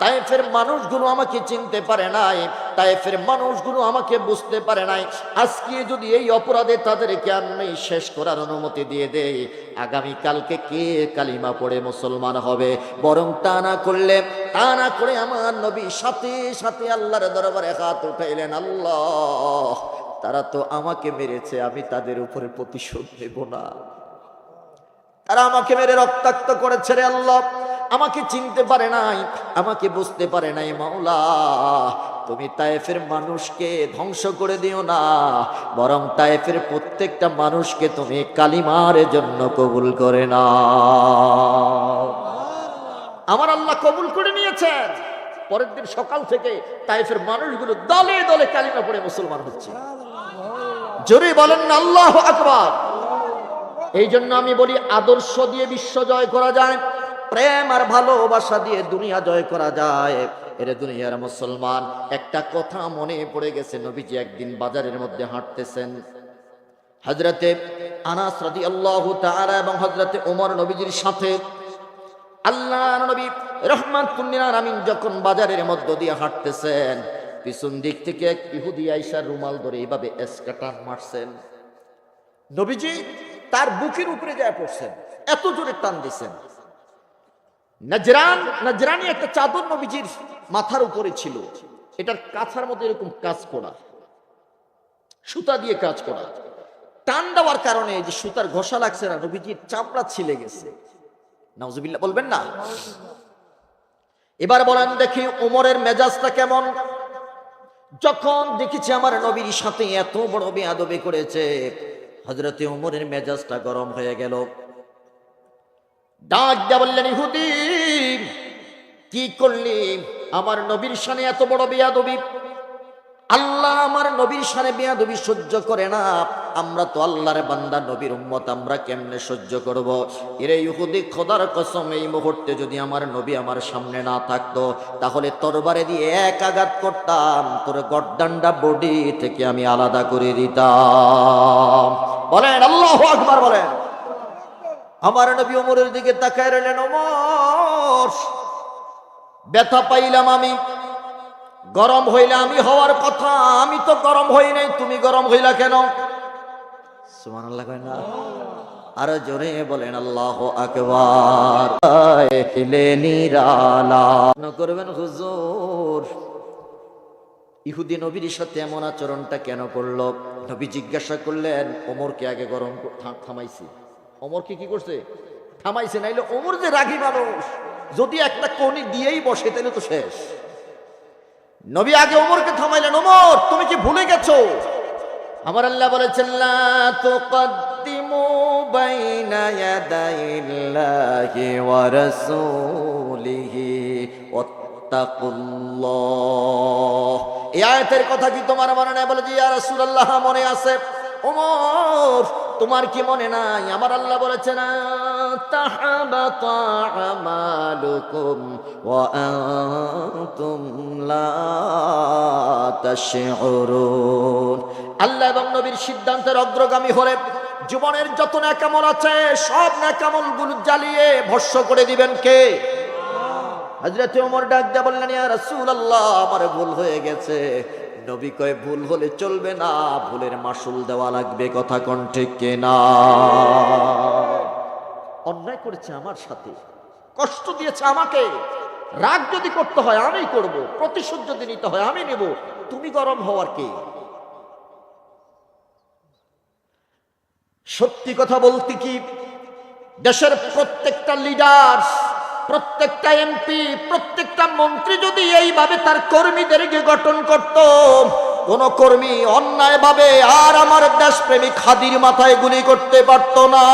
তায়েফের মানুষগুলো আমাকে চিনতে পারে নাই, তায়েফের মানুষগুলো আমাকে বুঝতে পারে নাই। আজকে যদি এই অপরাধে তাদেরকে আমি শেষ করার অনুমতি দিয়ে দেই, আগামীকালকে কে কালিমা পড়ে মুসলমান হবে? বরং তা না করে আমার নবী সাথে সাথে আল্লাহর দরবারে হাত উঠাইলেন, আল্লাহ, তারা তো আমাকে মেরেছে, আমি তাদের উপরে প্রতিশোধ নেব না। তারা আমাকে মেরে রক্তাক্ত করেছে রে আল্লাহ, আমাকে চিনতে পারে নাই, আমাকে বুঝতে পারে নাই। মাওলা, তুমি তায়েফের মানুষকে ধ্বংস করে দিও না, বরং তায়েফের প্রত্যেকটা মানুষকে তুমি কালিমার জন্য কবুল করে নাও। আমার আল্লাহ কবুল করে নিয়েছেন। পরের দিন সকাল থেকে তায়েফের মানুষগুলো দলে দলে কালিমা পড়ে মুসলমান হচ্ছে। জোরে বলেন না আল্লাহু আকবার। এই জন্য আমি বলি, আদর্শ দিয়ে বিশ্ব জয় করা যায়, প্রেম আর ভালোবাসা দিয়ে দুনিয়া জয় করা যায়। এর দুনিয়ার মুসলমান, একটা কথা মনে পড়ে গেছে। নবীজি একদিন বাজারের মধ্যে হাঁটতেছেন, হযরতে আনাস রাদিয়াল্লাহু তাআলা এবং হযরতে ওমর নবীজির সাথে। আল্লাহর নবী রাহমাতুল্লিল আলামিন যখন বাজারের মধ্য দিয়ে হাঁটতেছেন, পিছন দিক থেকে এক ইহুদি আয়েশার রুমাল ধরে এইভাবে এসকাটান মারছেন। নবীজি তার বুকের উপরে যায় পড়ছেন, এত জোরে টান দিছেন। নজরানি একটা চাদর নবীজির মাথার উপরে ছিল, এটার কাছার মধ্যে এরকম কাজ করা, সুতা দিয়ে কাজ করা। টান দেওয়ার কারণে যে সুতার ঘষা লাগছে না, নবীজির চামড়া ছিলে গেছে। নাউজুবিল্লাহ বলবেন না? এবার বলেন দেখি ওমরের মেজাজটা কেমন? যখন দেখেছি আমার নবীর সাথে এত বড় বেয়াদবি করেছে, হযরতে ওমরের মেজাজটা গরম হয়ে গেল। ডাক দিয়া বললেন, ইহুদি, কি করলি? আমার নবীর শানে এত বড় বেয়াদবি! আল্লাহ আমার নবীর শানে বেয়াদবি সহ্য করে না। আমরা তো আল্লাহর বান্দা, নবীর উম্মত, আমরা কেমনে সহ্য করব? এরে ইহুদি, খোদার কসম, এই মুহূর্তে যদি আমার নবী আমার সামনে না থাকতো, তাহলে তরবারে দিয়ে এক আঘাত করতাম, তোর গর্দানটা বডি থেকে আমি আলাদা করে দিতাম। বলেন আল্লাহু আকবার বলেন। আমার নবী ওমরের দিকে তাকায় রইলেন। ওমর, ব্যথা পাইলাম আমি, গরম হইলে আমি হওয়ার কথা, আমি তো গরম হই নাই, তুমি গরম হইলা কেন? সুবহানাল্লাহ কয় না? আরো জোরে বলেন আল্লাহু আকবার। করবেন হুজুর, ইহুদি নবীর সাথে এমন আচরণটা কেন করলো? নবী জিজ্ঞাসা করলেন, ওমরকে আগে গরম থামাইছি। ওমরকে কি করছে? থামাইছে। নাইলে ওমর যে রাগী মানুষ, যদি একটা কনি দিয়েই বসে তাহলে তো শেষ। নবী আগে ওমরকে থামাইলেন। ওমর, তুমি কি ভুলে গেছো আমার আল্লাহ বলেছেন লা তুকদ্দিমু বাইনা ইয়াদাইল্লাহি ওয়া রাসূলিহি ওয়াত্তাকুল্লাহ। এই আয়াতের কথা কি তোমার মনে নাই? বলে যে ইয়া রাসূলুল্লাহ, মনে আছে। ওমর, তোমার কি মনে নাই? আমার আল্লাহ বলেছেন তাহাবাতা আমালুকুম ওয়া আনতুম লা তাশউরুন। আল্লাহ এবং নবীর সিদ্ধান্তের অগ্রগামী হলে জীবনের যত নেকামল আছে সব নেকামলগুলো জ্বালিয়ে ভস্ম করে দিবেন কে? হযরত ওমর ডাক দিয়ে বললেন, ইয়া রাসূলুল্লাহ, আমার ভুল হয়ে গেছে। নবী কয়, ভুল হলে চলবে না, ভুলের মাসুল দেওয়া লাগবে। কথা কোন ঠিক কিনা? অন্যায় করেছে আমার সাথে, কষ্ট দিয়েছে আমাকে, রাগ যদি করতে হয় আমি করব, প্রতিশোধ যদি নিতে হয় আমি নেব, তুমি গরম হওয়ার কে? সত্যি কথা বলতে কি, দেশের প্রত্যেকটা লিডার, প্রত্যেকটা এমপি, প্রত্যেকটা মন্ত্রী যদি এইভাবে তার কর্মীদেরকে গঠন করত, কোন কর্মী অন্যায় ভাবে আর আমার দেশপ্রেমিক হাদির মাথায় গুলি করতে পারত না।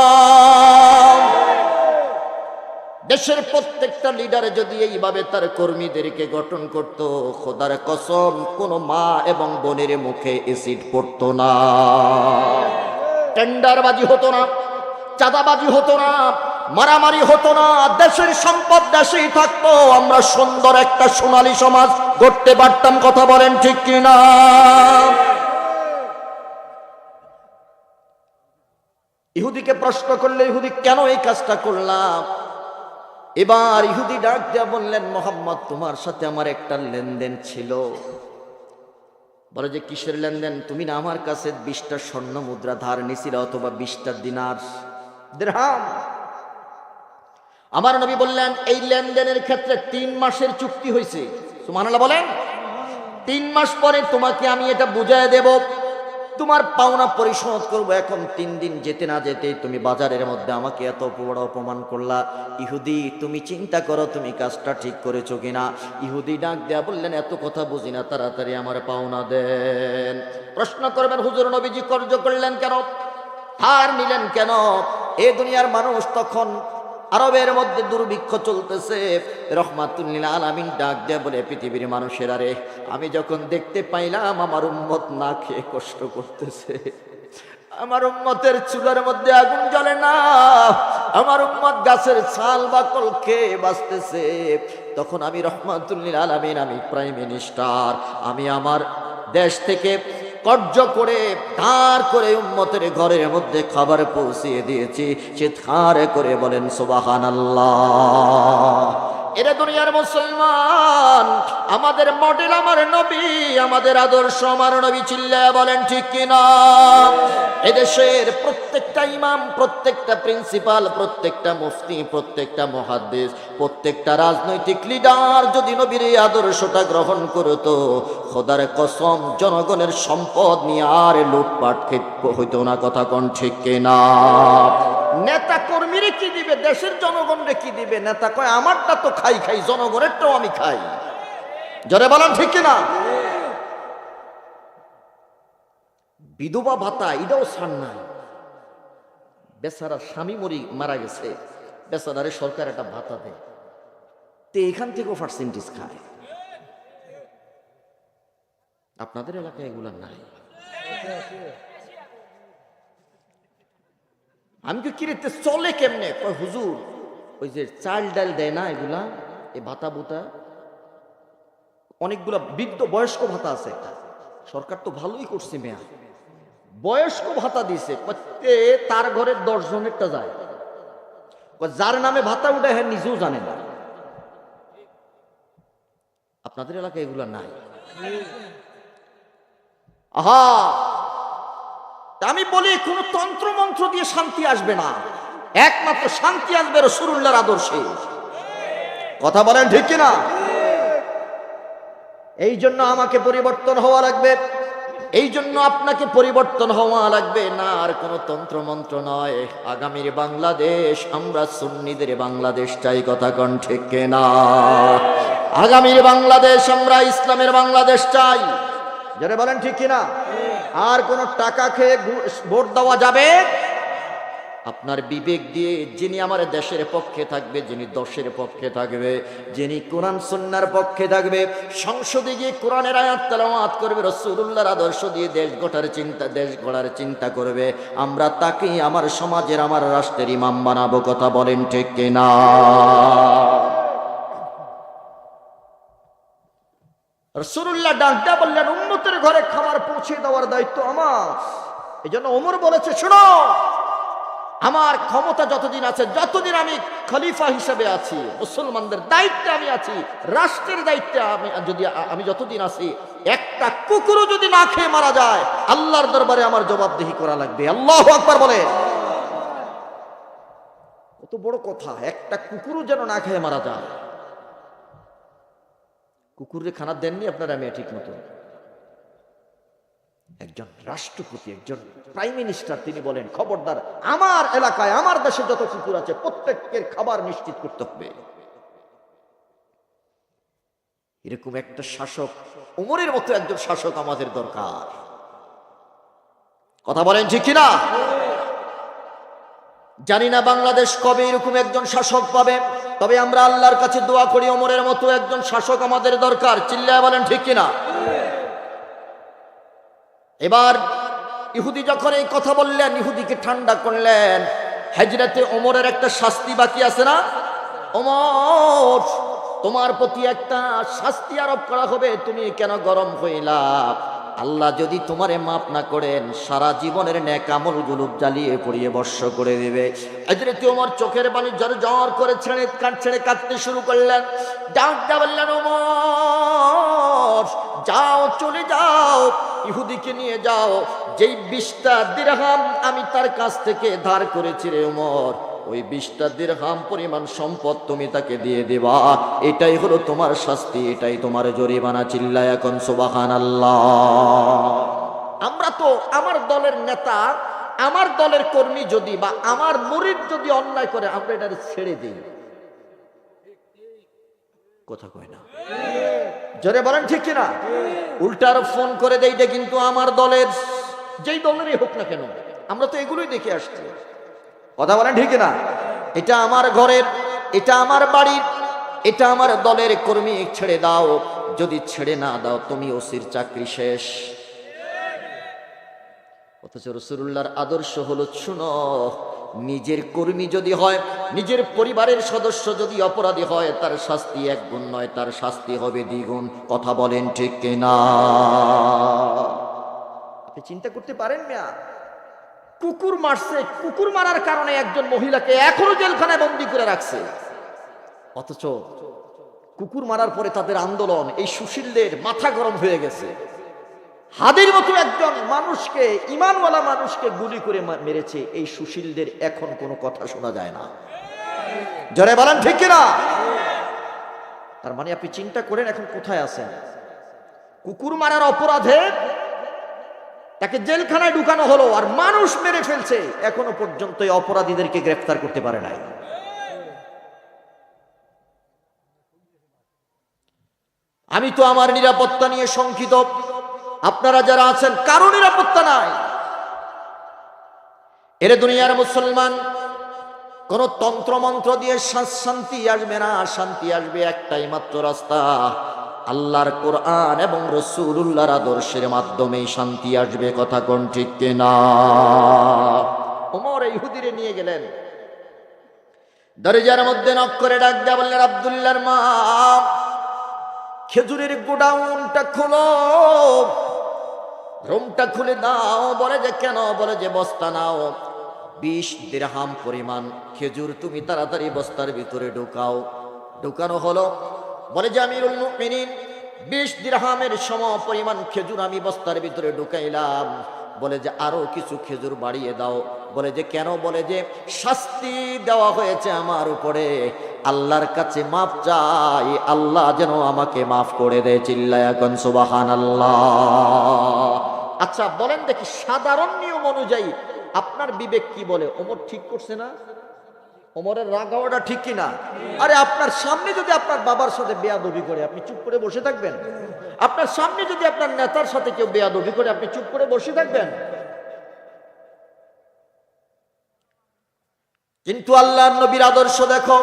দেশের প্রত্যেকটা লিডার যদি এইভাবে তার কর্মীদেরকে গঠন করত, খোদার কসম কোন মা এবং বোনের মুখে এসিড পড়তো না, টেন্ডারবাজি হতো না, চাঁদাবাজি হতো না, মারামারি হতো না, দেশের সম্পদ দেশেই থাকতো, আমরা সুন্দর একটা সোনালী সমাজ গড়তে পারতাম। কথা বলেন ঠিক কিনা? ইহুদিকে প্রশ্ন করলে, ইহুদি কেন এই কাজটা করলাম? এবার ইহুদি ডাক দিয়া বললেন, মুহাম্মদ, তোমার সাথে আমার একটা লেনদেন ছিল। বলে যে কিসের লেনদেন? তুমি না আমার কাছে 20টা স্বর্ণ মুদ্রা ধার নিছিলে, অথবা 20টা দিনার দিরহাম। আমার নবী বললেন, এই লেনদেনের ক্ষেত্রে 3 মাসের চুক্তি হয়েছে। সুবহানাল্লাহ বলেন। 3 মাস পরে তোমাকে আমি এটা বুঝায় দেব, তোমার পাওনা পরিশোধ করব। এখন 3 দিন যেতে না যেতে তুমি বাজারের মধ্যে আমাকে এত বড় অপমান করলা। ইহুদি, তুমি চিন্তা করো তুমি কাজটা ঠিক করেছো কিনা? ইহুদি ডাক দেয়া বললেন, এত কথা বুঝি না, তাড়াতাড়ি আমার পাওনা দেন। প্রশ্ন করবেন, হুজুর নবীজি কর্য করলেন কেন? ধার নিলেন কেন? এই দুনিয়ার মানুষ তখন, আরবের মধ্যে দুর্ভিক্ষ চলতেছে। রহমাতুল লিল আলামিন ডাক দিয়ে বলে, পৃথিবীর মানুষেরা রে, আমি যখন দেখতে পাইলাম আমার উম্মত না খেয়ে কষ্ট করতেছে, আমার উম্মতের চুলার মধ্যে আগুন জ্বলে না, আমার উম্মত গাছের ছাল বাকল খেয়ে বাঁচতেছে, তখন আমি রহমাতুল লিল আলামিন, আমি প্রাইম মিনিস্টার, আমি আমার দেশ থেকে কর্য করে ধার করে উম্মতের ঘরের মধ্যে খাবার পৌঁছিয়ে দিয়েছি। চিৎকার করে বলেন সুবহানাল্লাহ। এরে দুনিয়ার মুসলমান, আমাদের মডেল আমার নবী, আমাদের আদর্শ আমার নবী। চিল্লায়া বলেন ঠিক কিনা? এদেশের প্রত্যেকটা ইমাম, প্রত্যেকটা প্রিন্সিপাল, প্রত্যেকটা মুফতি, প্রত্যেকটা মুহাদ্দিস, প্রত্যেকটা রাজনৈতিক লিডার যদি নবীর এই আদর্শটা গ্রহণ করতো, খোদার কসম জনগণের সম্পদ নিয়ে আর লুটপাট হইতো না। কথা কোন ঠিক কিনা? নেতা কর্মীরে কি দিবে, দেশের জনগণরে কি দিবে? নেতা কয় আমারটা তো খাই খাই, জনগণেরটাও আমি খাই। জোরে বলেন ঠিক কিনা? বিধবা ভাতা এটাও ছাড় নাই। বেচারা স্বামী মারা গেছে, বেচারারে সরকার একটা ভাতা দেয়, তো এখান থেকেও পার্সেন্টেজ খায়। আপনাদের এলাকায় এগুলা নাই? আমি তো কিরেতে চলে কেমনে? কয় হুজুর, ওই যে চাল ডাল দেয় না এগুলা, এই ভাতা বুতা, অনেকগুলা বৃদ্ধ বয়স্ক ভাতা আছে একটা, সরকার তো ভালোই করছে মেয়া, বয়স্ক ভাতা দিছে, তার ঘরে 10 জনেরটা যায়, যার নামে ভাতা উঠে হ্যাঁ নিজেও জানে না। আপনাদের এলাকায় এগুলা নাই? আহা, আমি বলি কোন তন্ত্র মন্ত্র দিয়ে শান্তি আসবে না, একমাত্র শান্তি আসবে রাসূলুল্লাহর আদর্শে। কথা বলেন ঠিক কিনা? এই জন্য আমাকে পরিবর্তন হওয়া লাগবে, এই জন্য আপনাকে পরিবর্তন হওয়া লাগবে, না আর কোনো তন্ত্র মন্ত্র নয়। আগামীর বাংলাদেশ আমরা সুন্নিদের বাংলাদেশ চাই, কথা কোন ঠিক কিনা? আগামীর বাংলাদেশ আমরা ইসলামের বাংলাদেশ চাই, যারা বলেন ঠিক কিনা? আর কোন টাকা খেয়ে ভোট দেওয়া যাবে? আপনার বিবেক দিয়ে যিনি আমার দেশের পক্ষে থাকবে, যিনি দশের পক্ষে থাকবে, যিনি কোরআন সুন্নাহর পক্ষে থাকবে, সংসদে গিয়ে কোরআনের আয়াত তেলাওয়াত করবে, রাসূলুল্লাহর আদর্শ দিয়ে দেশ গড়ার চিন্তা করবে, আমরা তাকেই আমার সমাজের, আমার রাষ্ট্রের ইমাম বানাবো। কথা বলেন ঠিক কিনা? রাসূলুল্লাহ ডাক দিয়ে বললেন, উম্মতের ঘরে খাবার পৌঁছে দেওয়ার দায়িত্ব আমার। এই জন্য ওমর বলেছে, শোনো, আমার ক্ষমতা যতদিন আছে, যতদিন আমি খলিফা হিসেবে আছি, মুসলমানদের দায়িত্বে আমি আছি, রাষ্ট্রের দায়িত্বে আমি যতদিন আছি, একটা কুকুরও যদি না খেয়ে মারা যায়, আল্লাহর দরবারে আমার জবাবদিহি করা লাগবে। আল্লাহু আকবার বলে। কত বড় কথা, একটা কুকুরও যেন না খেয়ে মারা যায়। কুকুরে খানা দেননি আপনারা মেয়ে ঠিক মতো? একজন রাষ্ট্রপতি, একজন প্রাইম মিনিস্টার, তিনি বলেন, খবরদার, আমার এলাকায়, আমার দেশে যত কুকুর আছে প্রত্যেকের খাবার নিশ্চিত করতে হবে। এরকম একটা শাসক, ওমরের মতো একজন শাসক আমাদের দরকার। কথা বলেন ঠিক কিনা? জানি না বাংলাদেশ কবে এরকম একজন শাসক পাবে, তবে আমরা আল্লাহর কাছে দোয়া করি ওমরের মতো একজন শাসক আমাদের দরকার। চিল্লায় বলেন ঠিক কিনা? এবার ইহুদি যখন এই কথা বললেন, ইহুদিকে ঠান্ডা করলেন। হিজরতে ওমরের একটা শাস্তি বাকি আছে না? ওমর, তোমার প্রতি একটা শাস্তি আরোপ করা হবে, তুমি কেন গরম হইলা? আল্লাহ যদি তোমারে মাফ না করেন, সারা জীবনের নেক আমলগুলো জ্বালিয়ে পুড়িয়ে বর্ষ করে দেবে। হযরত ওমর চোখের পানি ঝরঝর করে ছেড়ে কাঁদতে শুরু করলেন। ডাক দিয়ে বললেন, ওমর যাও, চলে যাও, ইহুদিকে নিয়ে যাও, যেই 20টা দিরহাম আমি তার কাছ থেকে ধার করেছি রে ওমর, ওই 20টা দিরহাম পরিমাণ সম্পদ তুমি তাকে দিয়ে দেবা। এটাই হলো তোমার শাস্তি, এটাই তোমার জরিমানা। চিল্লায় এখন সুবহানাল্লাহ। আমরা তো আমার দলের নেতা, আমার দলের কর্মী যদি বা আমার মুরিদ যদি অন্যায় করে, আমরা এটা ছেড়ে দিই। কথা কয় না, জোরে বলেন ঠিক কিনা? উল্টার ফোন করে দেয়, এটা কিন্তু আমার দলের, যেই দলেরই হোক না কেন, আমরা তো এগুলোই দেখে আসছি। কথা বলেন ঠিক কিনা? এটা আমার ঘরের, এটা আমার বাড়ির, এটা আমার দলের কর্মী, ছেড়ে দাও। যদি ছেড়ে না দাও, তুমি ওসির চাকরি শেষ। অথচ রাসূলুল্লাহর আদর্শ হলো, শুনো, নিজের কর্মী যদি হয়, নিজের পরিবারের সদস্য যদি অপরাধী হয়, তার শাস্তি 1 গুণ নয়, তার শাস্তি হবে 2 গুণ। কথা বলেন ঠিক কিনা? আপনি চিন্তা করতে পারেন না, কুকুর মারছে, কুকুর মারার কারণে একজন মহিলাকে এখনো জেলখানায় বন্দী করে রাখছে। অথচ কুকুর মারার পরে তাদের আন্দোলন, এই সুশীলদের মাথা গরম হয়ে গেছে। হাদির মতো একজন মানুষকে, ইমানওয়ালা মানুষকে গুলি করে মেরেছে, এই সুশীলদের এখন কোনো কথা শোনা যায় না। জোরে বলেন ঠিক কিনা? তার মানে আপনি চিন্তা করেন এখন কোথায় আছেন। কুকুর মারার অপরাধে তাকে জেলখানায় ঢুকানো হলো, আর মানুষ মেরে ফেলছে, এখনো পর্যন্ত এই অপরাধীদেরকে গ্রেফতার করতে পারে নাই। আমি তো আমার নিরাপত্তা নিয়ে শঙ্কিত, আপনারা যারা আছেন কারো নিরাপত্তা নাই। এর দুনিয়ার মুসলমান, কোন তন্ত্র মন্ত্র দিয়ে শান্তি আসবে না। শান্তি আসবে একটাই মাত্র রাস্তা, আল্লাহর কোরআন এবং রাসূলুল্লাহর আদর্শের মাধ্যমে শান্তি আসবে। কথা কোন ঠিক কিনা? ওমর ইহুদিরে নিয়ে গেলেন, দরজার মধ্যে নক করে ডাক দেয়া বললেন, আব্দুল্লাহর মা, খেজুরের গোডাউনটা খোলো, রুমটা খুলে দাও। বলে যে কেন? বলে যে বস্তা নাও, 20 দিরহাম পরিমাণ খেজুর তুমি তাড়াতাড়ি বস্তার ভিতরে ঢুকাও। ঢুকানো হলো। বলে যে আমিরুল মুমিনিন, 20 দিরহামের সম পরিমাণ খেজুর আমি বস্তার ভিতরে ঢুকাইলাম। বলে যে আরো কিছু খেজুর বাড়িয়ে দাও। বলে যে কেন? বলে যে শাস্তি দেওয়া হয়েছে আমার উপরে, আল্লাহর কাছে মাপ চাই, আল্লাহ যেন আমাকে মাফ করে দেয়। চিল্লায়া এখন সুবহানাল্লাহ। আচ্ছা বলেন দেখি, সাধারণ নিয়ম অনুযায়ী আপনার বিবেক কি বলে? ওমর ঠিক করছে না? ওমরের রাগ হওয়াটা ঠিক কিনা? আরে আপনার সামনে যদি আপনার বাবার সাথে বেয়াদবি করে, আপনি চুপ করে বসে থাকবেন? আপনার সামনে যদি আপনার নেতার সাথে কেউ বেয়াদবি করে, আপনি চুপ করে বসে থাকবেন? কিন্তু আল্লাহর নবীর আদর্শ দেখো,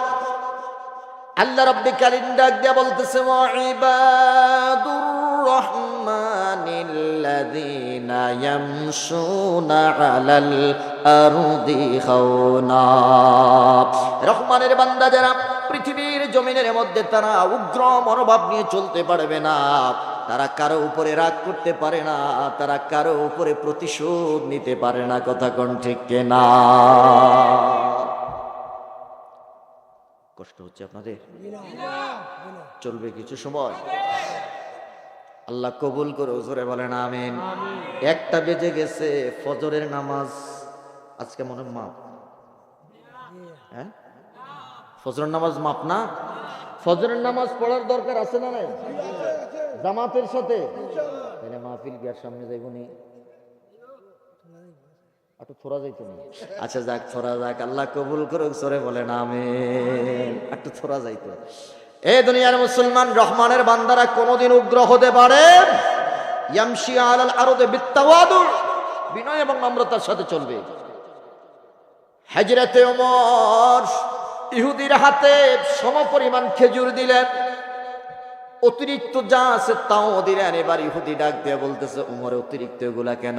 আল্লাহ রাব্বুল কারীম ডাক দিয়া বলতেছে, ওয়া ইবাদুর রহমানিল্লাযীনা ইয়ামশুনা আলাল আরদি খাওনা। রহমানের বান্দা যারা পৃথিবীর জমিনের মধ্যে, তারা উগ্র মনোভাব নিয়ে চলতে পারবে না, তারা কারো উপরে রাগ করতে পারে না, তারা কারো উপরে প্রতিশোধ নিতে পারে না। কথা কোন ঠিক কিনা? কষ্ট হচ্ছে আপনাদের? চলবে কিছু সময়, আল্লাহ কবুল করে। জোরে বলেন আমিন। 1টা বেজে গেছে, ফজরের নামাজ আজকে মনে মাপ? হ্যাঁ, ফজরের নামাজ মাপ না? ফজরের নামাজ পড়ার দরকার আছে না নাই? জামাতের সাথে মাহফিল গিয়ার সামনে যাইবনি, একটু থোড়া যাইতো না। আচ্ছা যাক, থোড়া যাক, আল্লাহ কবুল করুক। জোরে বলেন আমিন। একটু থোড়া যাইতো। এই দুনিয়ার মুসলমান রহমানের বান্দারা কোনোদিন উগ্র হতে পারে? ইয়ামশি আলাল আরদি বিত্তাওয়াদু, বিনয় এবং নম্রতার সাথে চলবে। হযরতে ওমর ইহুদির হাতে সমপরিমাণ খেজুর দিলেন, অতিরিক্ত যা আছে তাও দিলেন। এবার ইহুদি ডাক দিয়ে বলতেছে, ওমর অতিরিক্ত এগুলা কেন?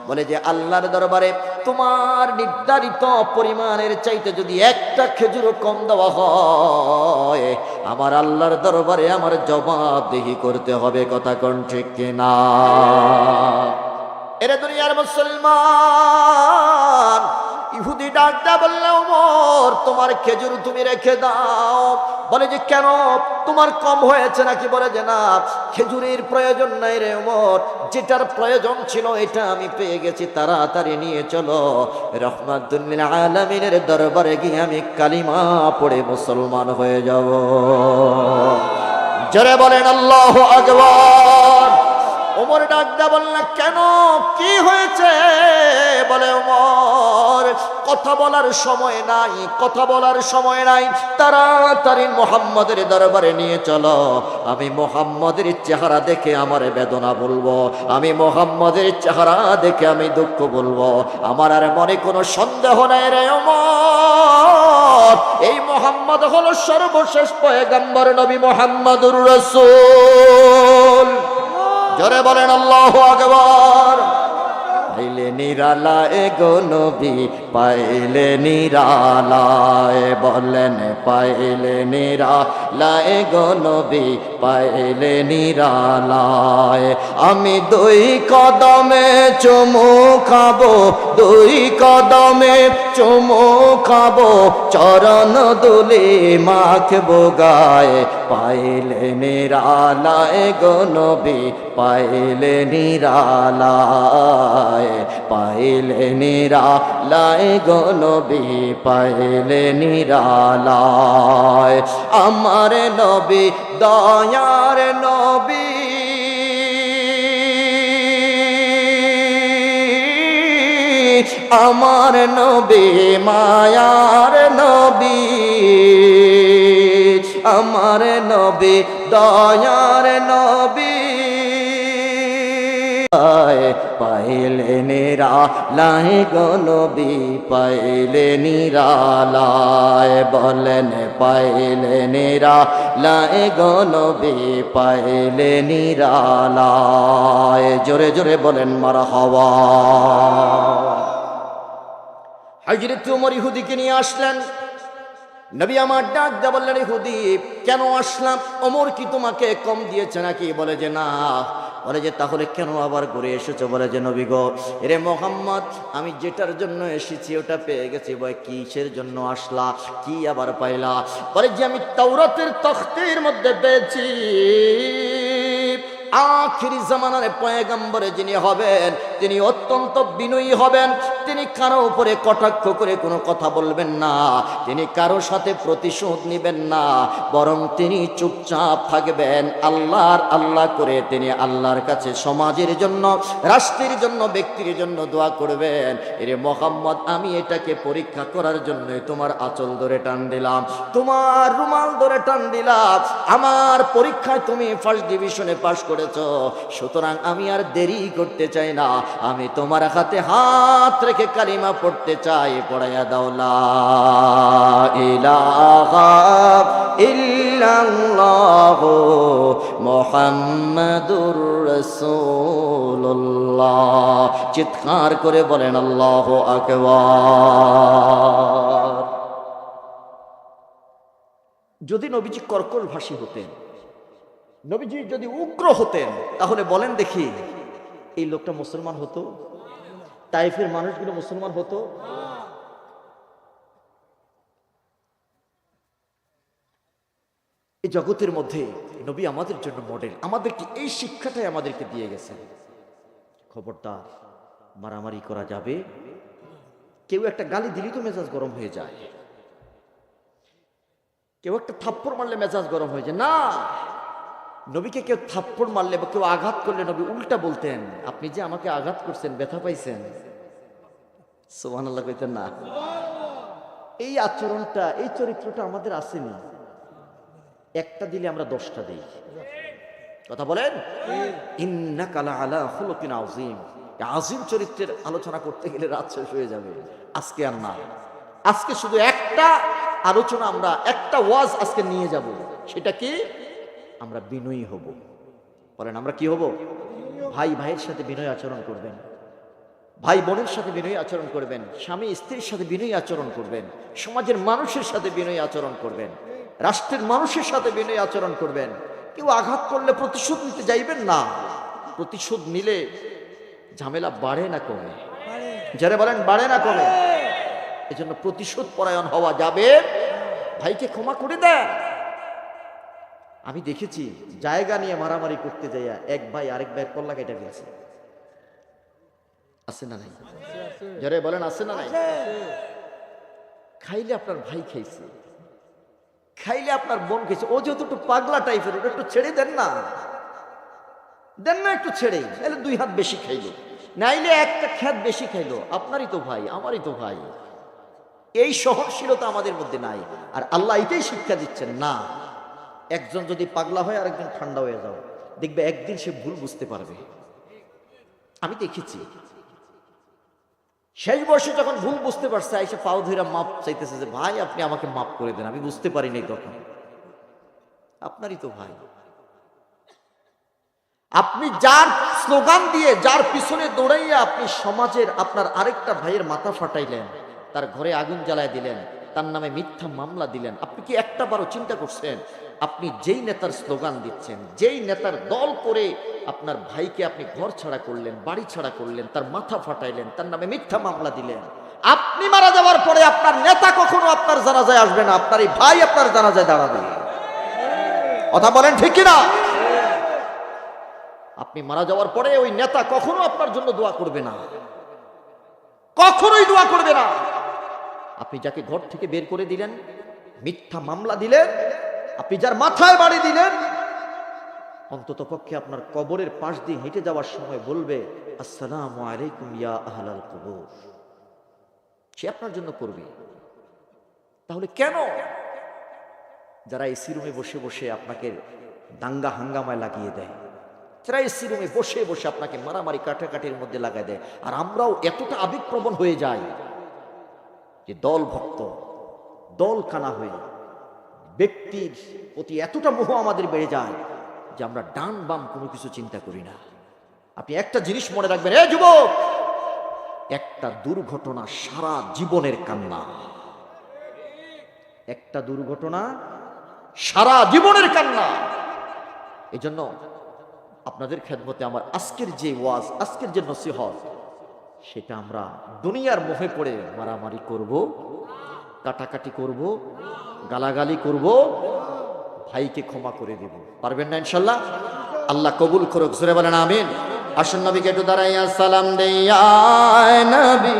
বলে যে আল্লাহর দরবারে তোমার নির্ধারিত পরিমাণের চাইতে যদি 1টা খেজুর কম দেওয়া হয়, আমার আল্লাহর দরবারে আমার জবাবদিহি করতে হবে। কথা কোন ঠিক কিনা? এরে দুনিয়ার মুসলমান, ইহুদি ডাক দা বললে, ওমর তোমার খেজুর তুমি রেখে দাও। বলে যে কেন, তোমার কম হয়েছে নাকি? বলে যে না, খেজুরের প্রয়োজন নাই রে ওমর, যেটার প্রয়োজন ছিল এটা আমি পেয়ে গেছি, তাড়াতাড়ি নিয়ে চলো, রহমাতুল লিল আলামিনের দরবারে গিয়ে আমি কালিমা পড়ে মুসলমান হয়ে যাব। জোরে বলেন আল্লাহু আকবার। ওমর ডাক দা বললেন, কেন, কি হয়েছে? বলে ওমর কথা বলার সময় নাই, কথা বলার সময় নাই, তাড়াতাড়ি মুহাম্মাদের দরবারে নিয়ে চলো, আমি মুহাম্মাদের চেহারা দেখে আমার বেদনা বলবো, আমি মুহাম্মাদের চেহারা দেখে আমি দুঃখ বলবো, আমার আর মনে কোনো সন্দেহ নাই রে ওমর, এই মুহাম্মদ হলো সর্বশেষ পয়গম্বর নবী মুহাম্মাদুর রাসূল। জোরে বলেন আল্লাহু আকবার। পাইলে নিরালায় গো নবী, পাইলে নিরালায়, বলেন পাইলে নিরালায় গো নবী, পাইলে নিরালায়। আমি 2 কদমে চুমু খাবো, 2 কদমে চুমু খাবো, চরণ দুলি মাখবো গায়ে, পাইলে নিরালায় গো নবী, পাইলে নিরালায়, পাইলে নিরালায় গো নবী, পাইলে নিরালায়। আমার নবী দয়ার নবী, আমার নবী মায়ার নবী, আমার নবী দয়ার নবী, পাইলে নিরালায় গো নবী, পাইলে নিরালায়, বলেন পাইলে নিরালায় গো নবী, পাইলে নিরালায়। জোরে জোরে বলেন মারহাবা। হযরত ওমর ইহুদিকে নিয়ে আসলেন, নবী আমার ডাক দিয়ে বললেন, ইহুদি কেন আসলাম? ওমর কি তোমাকে কম দিয়েছে নাকি? বলে যে না। বলে যে তাহলে কেন আবার ঘুরে এসেছো? বলে যে নবী গো, রে মুহাম্মদ, আমি যেটার জন্য এসেছি ওটা পেয়ে গেছি। বলে কিসের জন্য আসলা, কি আবার পাইলা? বলে যে আমি তাওরাতের তখতের মধ্যে পেয়েছি আখিরি জামানার পয়গম্বরে যিনি হবেন তিনি অত্যন্ত বিনয়ী হবেন। তিনি কারো উপরে কটাক্ষ করে কোনো কথা বলবেন না, তিনি কারো সাথে প্রতিশোধ নেবেন না, বরং তিনি চুপচাপ থাকবেন। আল্লাহ করে তিনি আল্লাহর কাছে সমাজের জন্য, রাষ্ট্রের জন্য, ব্যক্তির জন্য দোয়া করবেন। এরে মোহাম্মদ, আমি এটাকে পরীক্ষা করার জন্য তোমার আঁচল ধরে টান দিলাম, তোমার রুমাল ধরে টান দিলাম। আমার পরীক্ষায় তুমি ফার্স্ট ডিভিশনে পাশ করেছো, সুতরাং আমি আর দেরি করতে চাই না, আমি তোমার হাতে হাত রেখে কালিমা পড়তে চাই। পড়াইয়া দাও লা ইলাহা ইল্লাল্লাহু মুহাম্মাদুর রাসূলুল্লাহ। চিৎকার করে বলেন আল্লাহু আকবার। যদি নবীজি কর্কশ ভাষী হতেন, নবীজি যদি উগ্র হতেন, তাহলে বলেন দেখি এই লোকটা মুসলমান হতো? তাইফের মানুষগুলো মুসলমান হতো? এই জগতের মধ্যে নবী আমাদের জন্য মডেল, আমাদেরকে এই শিক্ষাটাই আমাদেরকে দিয়ে গেছেন। খবরদার, মারামারি করা যাবে। কেউ একটা গালি দিলেই তো মেজাজ গরম হয়ে যায়, কেউ একটা থাপ্পড় মারলে মেজাজ গরম হয়ে যায় না। নবীকে কেউ থাপ্পড় মারলে বা কেউ আঘাত করলে নবী উল্টা বলতেন, আপনি যে আমাকে আঘাত করছেন, ব্যথা পাইছেন। সুবহানাল্লাহ কইতেন না? এই আচরণটা, এই চরিত্রটা আমাদের আসেনি। একটা দিলে আমরা 10টা দিই। কথা বলেন, ইন্নাকা লাআলা খুলুকিন আযীম। আযীম চরিত্রের আলোচনা করতে গেলে রাত শেষ হয়ে যাবে। আজকে আর না, আজকে শুধু একটা আলোচনা, আমরা একটা ওয়াজ আজকে নিয়ে যাব। সেটা কি? আমরা বিনয়ী হব। বলেন, আমরা কি হব? ভাই ভাইয়ের সাথে বিনয় আচরণ করবেন, ভাই বোনের সাথে বিনয়ী আচরণ করবেন, স্বামী স্ত্রীর সাথে বিনয়ী আচরণ করবেন, সমাজের মানুষের সাথে বিনয়ী আচরণ করবেন, রাষ্ট্রের মানুষের সাথে বিনয়ী আচরণ করবেন। কেউ আঘাত করলে প্রতিশোধ নিতে যাইবেন না। প্রতিশোধ নিলে ঝামেলা বাড়ে না কমে? যারা বলেন বাড়ে না কমে? এজন্য প্রতিশোধ পরায়ণ হওয়া যাবে। ভাইকে ক্ষমা করে দেন। আমি দেখেছি জায়গা নিয়ে মারামারি করতে যাইয়া এক ভাই আরেক ভাইয়ের কল্লা কেটে ফেলছে। আছে না নাই? যারা বলেন আছে না নাই? খাইলে আপনার ভাই খাইছে, খাইলে আপনার বোন খেয়েছে, ও যেহেতু একটু পাগলা টাইপের, ওটা একটু ছেড়ে দেন না, দেন না একটু ছেড়ে। নাহলে 2 হাত বেশি খাইলো, নাইলে একটা খ্যাত বেশি খাইলো, আপনারই তো ভাই, আমারই তো ভাই। এই সহনশীলতা আমাদের মধ্যে নাই। আর আল্লাহ এটাই শিক্ষা দিচ্ছেন, না, একজন যদি পাগলা হয় আরেকজন ঠান্ডা হয়ে যাও, দেখবে একদিন সে ভুল বুঝতে পারবে। আমি দেখেছি শেষ বয়সে যখন ভুল বুঝতে পারছে, আইসা পাও ধইরা মাপ চাইতেছে যে ভাই আপনি আমাকে মাপ করে দেন, আমি বুঝতে পারি নাই তখন। আপনারই তো ভাই। আপনি যার স্লোগান দিয়ে, যার পিছনে দৌড়াইয়া আপনি সমাজের আপনার আরেকটা ভাইয়ের মাথা ফাটাইলেন, তার ঘরে আগুন জ্বালায় দিলেন, তার নামে মিথ্যা মামলা দিলেন, আপনি কি একটা বারও চিন্তা করছেন আপনি যেই নেতার স্লোগান দিচ্ছেন, যেই নেতার দল করে আপনার ভাইকে আপনি ঘর ছাড়া করলেন, বাড়ি ছাড়া করলেন, তার মাথা ফাটাইলেন, তার নামে মিথ্যা মামলা দিলেন, আপনি মারা যাওয়ার পরে আপনার নেতা কখনো আপনার জানাজায় আসবে না, আপনার এই ভাই আপনার জানাজায় দাঁড়াবে। কথা বলেন ঠিক কিনা? আপনি মারা যাওয়ার পরে ওই নেতা কখনো আপনার জন্য দোয়া করবে না, কখনোই দোয়া করবে না। আপনি যাকে ঘর থেকে বের করে দিলেন, মিথ্যা মামলা দিলেন, আপনি যার মাথায় বাড়ি দিলেন, অন্তত পক্ষে আপনার কবরের পাশ দিয়ে হেঁটে যাওয়ার সময় বলবে আসসালামু আলাইকুম ইয়া আহলাল কবর। সে আপনার জন্য করবে। তাহলে কেন যারা এসি রুমে বসে বসে আপনাকে দাঙ্গা হাঙ্গামায় লাগিয়ে দেয়, যারা এসি রুমে বসে বসে আপনাকে মারামারি কাটাকাটির মধ্যে লাগাই দেয়, আর আমরাও এতটা আবেগপ্রবণ হয়ে যাই যে দল ভক্ত, দল কানা হয়ে ব্যক্তির প্রতি এতটা মোহ আমাদের বেড়ে যায় যে আমরা ডান বাম কোনো কিছু চিন্তা করি না। আপনি একটা জিনিস মনে রাখবেন, এ যুবক, একটা দুর্ঘটনা সারা জীবনের কান্না। একটা দুর্ঘটনা সারা জীবনের কান্না। এজন্য আপনাদের খেদমতে আমার আজকের যে ওয়াজ, আজকের যে নসিহত, সেটা আমরা দুনিয়ার মোহে পড়ে মারামারি করব, কাটাকাটি করব, গালাগালি করব, ভাইকে ক্ষমা করে দেব। পারবেন না ইনশাল্লাহ? আল্লাহ কবুল করুক। জোরে বলেন আমিন। আসুন নবীকে একটু দাঁড়াইয়া সালাম দেই, ইয়া নবী